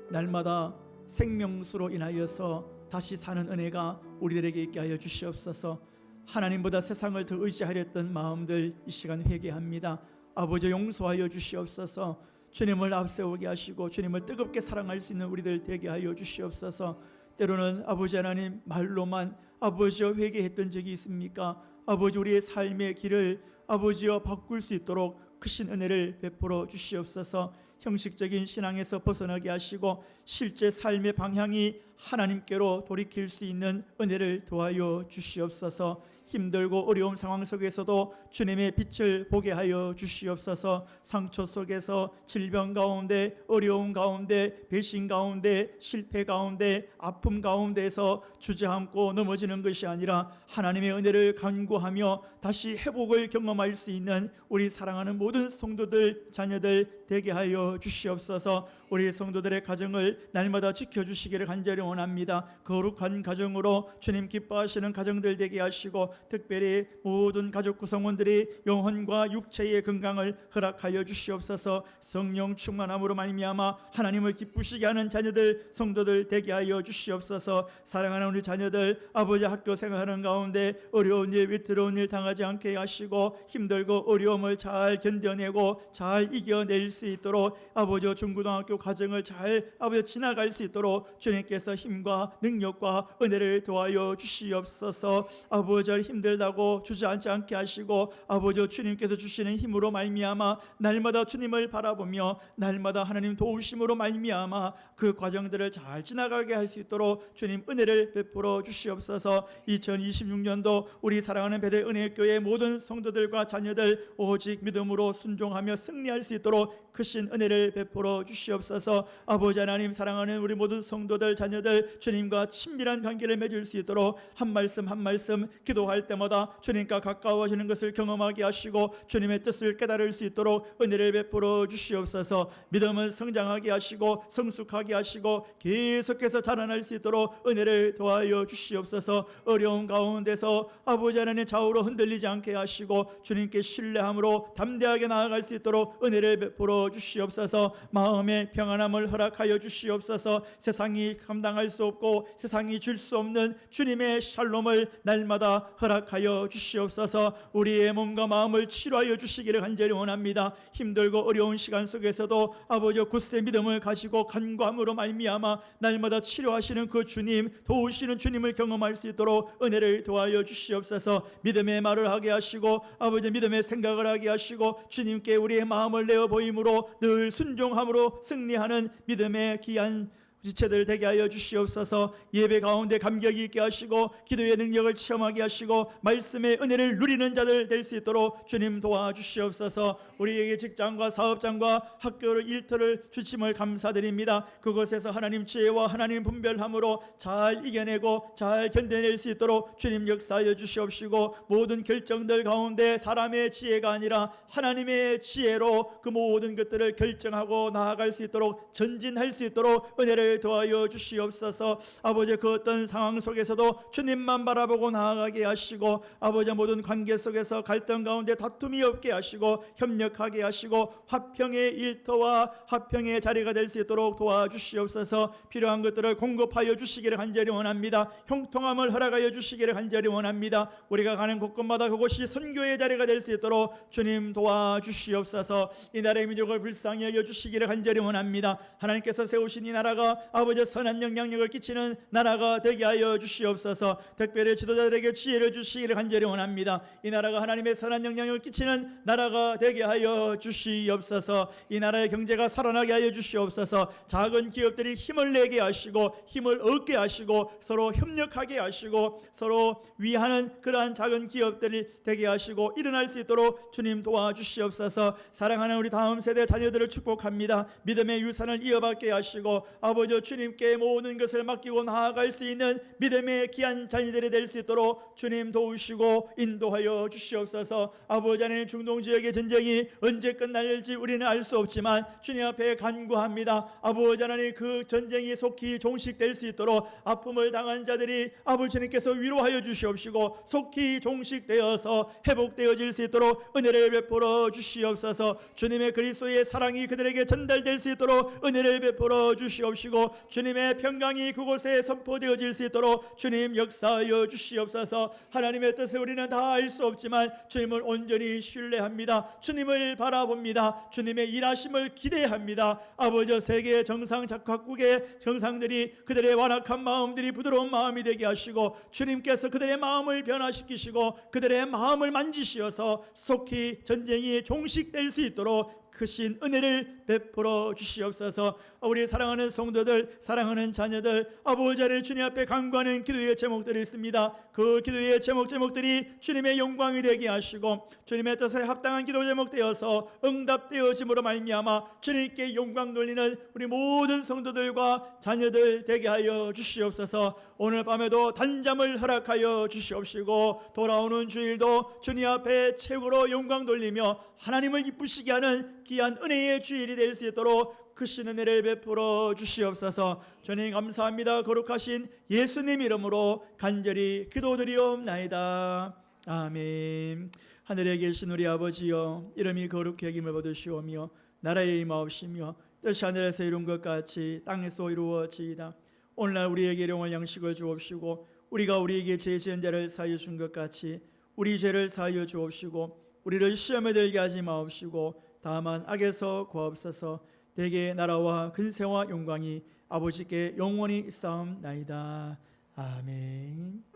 날마다 생명수로 인하여서 다시 사는 은혜가 우리들에게 있게 하여 주시옵소서. 하나님보다 세상을 더 의지하려 했던 마음들 이 시간 회개합니다. 아버지 용서하여 주시옵소서. 주님을 앞세우게 하시고 주님을 뜨겁게 사랑할 수 있는 우리들 되게 하여 주시옵소서. 때로는 아버지 하나님 말로만 아버지여 회개했던 적이 있습니까? 아버지, 우리의 삶의 길을 아버지여 바꿀 수 있도록 크신 은혜를 베풀어 주시옵소서. 형식적인 신앙에서 벗어나게 하시고 실제 삶의 방향이 하나님께로 돌이킬 수 있는 은혜를 도와여 주시옵소서. 힘들고 어려운 상황 속에서도 주님의 빛을 보게 하여 주시옵소서. 상처 속에서 질병 가운데, 어려움 가운데, 배신 가운데, 실패 가운데, 아픔 가운데서 주저앉고 넘어지는 것이 아니라 하나님의 은혜를 간구하며 다시 회복을 경험할 수 있는 우리 사랑하는 모든 성도들, 자녀들 되게 하여 주시옵소서. 우리 성도들의 가정을 날마다 지켜주시기를 간절히 원합니다. 거룩한 가정으로 주님 기뻐하시는 가정들 되게 하시고 특별히 모든 가족 구성원들이 영혼과 육체의 건강을 허락하여 주시옵소서. 성령 충만함으로 말미암아 하나님을 기쁘시게 하는 자녀들, 성도들 되게 하여 주시옵소서. 사랑하는 우리 자녀들, 아버지 학교 생활하는 가운데 어려운 일, 위태로운 일 당하지 않게 하시고 힘들고 어려움을 잘 견뎌내고 잘 이겨낼 수 있도록 아버지 중고등학교 과정을 잘 아버지 지나갈 수 있도록 주님께서 힘과 능력과 은혜를 도와여 주시옵소서. 아버지 힘들다고 주저앉지 않게 하시고 아버지 주님께서 주시는 힘으로 말미암아 날마다 주님을 바라보며 날마다 하나님 도우심으로 말미암아 그 과정들을 잘 지나가게 할 수 있도록 주님 은혜를 베풀어 주시옵소서. 2026년도 우리 사랑하는 베델 은혜교회 모든 성도들과 자녀들 오직 믿음으로 순종하며 승리할 수 있도록 크신 은혜를 베풀어 주시옵소서. 아버지 하나님, 사랑하는 우리 모든 성도들, 자녀들 주님과 친밀한 관계를 맺을 수 있도록 한 말씀 한 말씀 기도할 때마다 주님과 가까워지는 것을 경험하게 하시고 주님의 뜻을 깨달을 수 있도록 은혜를 베풀어 주시옵소서. 믿음은 성장하게 하시고 성숙하게 하시고 계속해서 자라날 수 있도록 은혜를 도와여 주시옵소서. 어려운 가운데서 아버지 하나님 좌우로 흔들리지 않게 하시고 주님께 신뢰함으로 담대하게 나아갈 수 있도록 은혜를 베풀어 주시옵소서. 마음의 평안함을 허락하여 주시옵소서. 세상이 감당할 수 없고 세상이 줄 수 없는 주님의 샬롬을 날마다 허락하여 주시옵소서. 우리의 몸과 마음을 치료하여 주시기를 간절히 원합니다. 힘들고 어려운 시간 속에서도 아버지 굳세 믿음을 가지고 간구함으로 말미암아 날마다 치료하시는 그 주님, 도우시는 주님을 경험할 수 있도록 은혜를 도하여 주시옵소서. 믿음의 말을 하게 하시고 아버지 믿음의 생각을 하게 하시고 주님께 우리의 마음을 내어 보임으로 늘 순종함으로 승리하는 믿음의 귀한 지체들 되게 하여 주시옵소서. 예배 가운데 감격이 있게 하시고 기도의 능력을 체험하게 하시고 말씀의 은혜를 누리는 자들 될 수 있도록 주님 도와주시옵소서. 우리에게 직장과 사업장과 학교를 일터를 주심을 감사드립니다. 그곳에서 하나님 지혜와 하나님 분별함으로 잘 이겨내고 잘 견뎌낼 수 있도록 주님 역사하여 주시옵시고 모든 결정들 가운데 사람의 지혜가 아니라 하나님의 지혜로 그 모든 것들을 결정하고 나아갈 수 있도록 전진할 수 있도록 은혜를 도와여 주시옵소서. 아버지 그 어떤 상황 속에서도 주님만 바라보고 나아가게 하시고 아버지 모든 관계 속에서 갈등 가운데 다툼이 없게 하시고 협력하게 하시고 화평의 일터와 화평의 자리가 될 수 있도록 도와주시옵소서. 필요한 것들을 공급하여 주시기를 간절히 원합니다. 형통함을 허락하여 주시기를 간절히 원합니다. 우리가 가는 곳곳마다 그곳이 선교의 자리가 될 수 있도록 주님 도와주시옵소서. 이 나라의 민족을 불쌍히 여겨 주시기를 간절히 원합니다. 하나님께서 세우신 이 나라가 아버지 선한 영향력을 끼치는 나라가 되게 하여 주시옵소서. 특별히 지도자들에게 지혜를 주시기를 간절히 원합니다. 이 나라가 하나님의 선한 영향력을 끼치는 나라가 되게 하여 주시옵소서. 이 나라의 경제가 살아나게 하여 주시옵소서. 작은 기업들이 힘을 내게 하시고 힘을 얻게 하시고 서로 협력하게 하시고 서로 위하는 그러한 작은 기업들이 되게 하시고 일어날 수 있도록 주님 도와주시옵소서. 사랑하는 우리 다음 세대 자녀들을 축복합니다. 믿음의 유산을 이어받게 하시고 아버지 주님께 모든 것을 맡기고 나아갈 수 있는 믿음의 귀한 자녀들이 될 수 있도록 주님 도우시고 인도하여 주시옵소서. 아버지 하나님 중동 지역의 전쟁이 언제 끝날지 우리는 알 수 없지만 주님 앞에 간구합니다. 아버지 하나님 그 전쟁이 속히 종식될 수 있도록 아픔을 당한 자들이 아버지 주님께서 위로하여 주시옵시고 속히 종식되어서 회복되어질 수 있도록 은혜를 베풀어 주시옵소서. 주님의 그리스도의 사랑이 그들에게 전달될 수 있도록 은혜를 베풀어 주시옵시고 주님의 평강이 그곳에 선포되어질 수 있도록 주님 역사하여 주시옵소서. 하나님의 뜻을 우리는 다 알 수 없지만 주님을 온전히 신뢰합니다. 주님을 바라봅니다. 주님의 일하심을 기대합니다. 아버지 세계 정상 각국의 정상들이 그들의 완악한 마음들이 부드러운 마음이 되게 하시고 주님께서 그들의 마음을 변화시키시고 그들의 마음을 만지시어서 속히 전쟁이 종식될 수 있도록 크신 은혜를 베풀어 주시옵소서. 우리 사랑하는 성도들, 사랑하는 자녀들, 아버지 하나님 주님 앞에 간구하는 기도의 제목들이 있습니다. 그 기도의 제목들이 주님의 영광이 되게 하시고 주님의 뜻에 합당한 기도 제목 되어서 응답되어짐으로 말미암아 주님께 영광 돌리는 우리 모든 성도들과 자녀들 되게 하여 주시옵소서. 오늘 밤에도 단잠을 허락하여 주시옵시고 돌아오는 주일도 주님 앞에 최고로 영광 돌리며 하나님을 기쁘시게 하는 귀한 은혜의 주일이 될 수 있도록 크신 은혜를 베풀어 주시옵소서. 주님 감사합니다. 거룩하신 예수님 이름으로 간절히 기도드리옵나이다. 아멘. 하늘에 계신 우리 아버지여, 이름이 거룩히 여김을 받으시오며 나라의 임하옵시며 뜻이 하늘에서 이룬 것 같이 땅에서 이루어지이다. 오늘날 우리에게 일용할 양식을 주옵시고 우리가 우리에게 죄 지은 자를 사하여 준 것 같이 우리 죄를 사하여 주옵시고 우리를 시험에 들게 하지 마옵시고 다만 악에서 구하옵소서. 대개 나라와 근세와 영광이 아버지께 영원히 있사옵나이다. 아멘.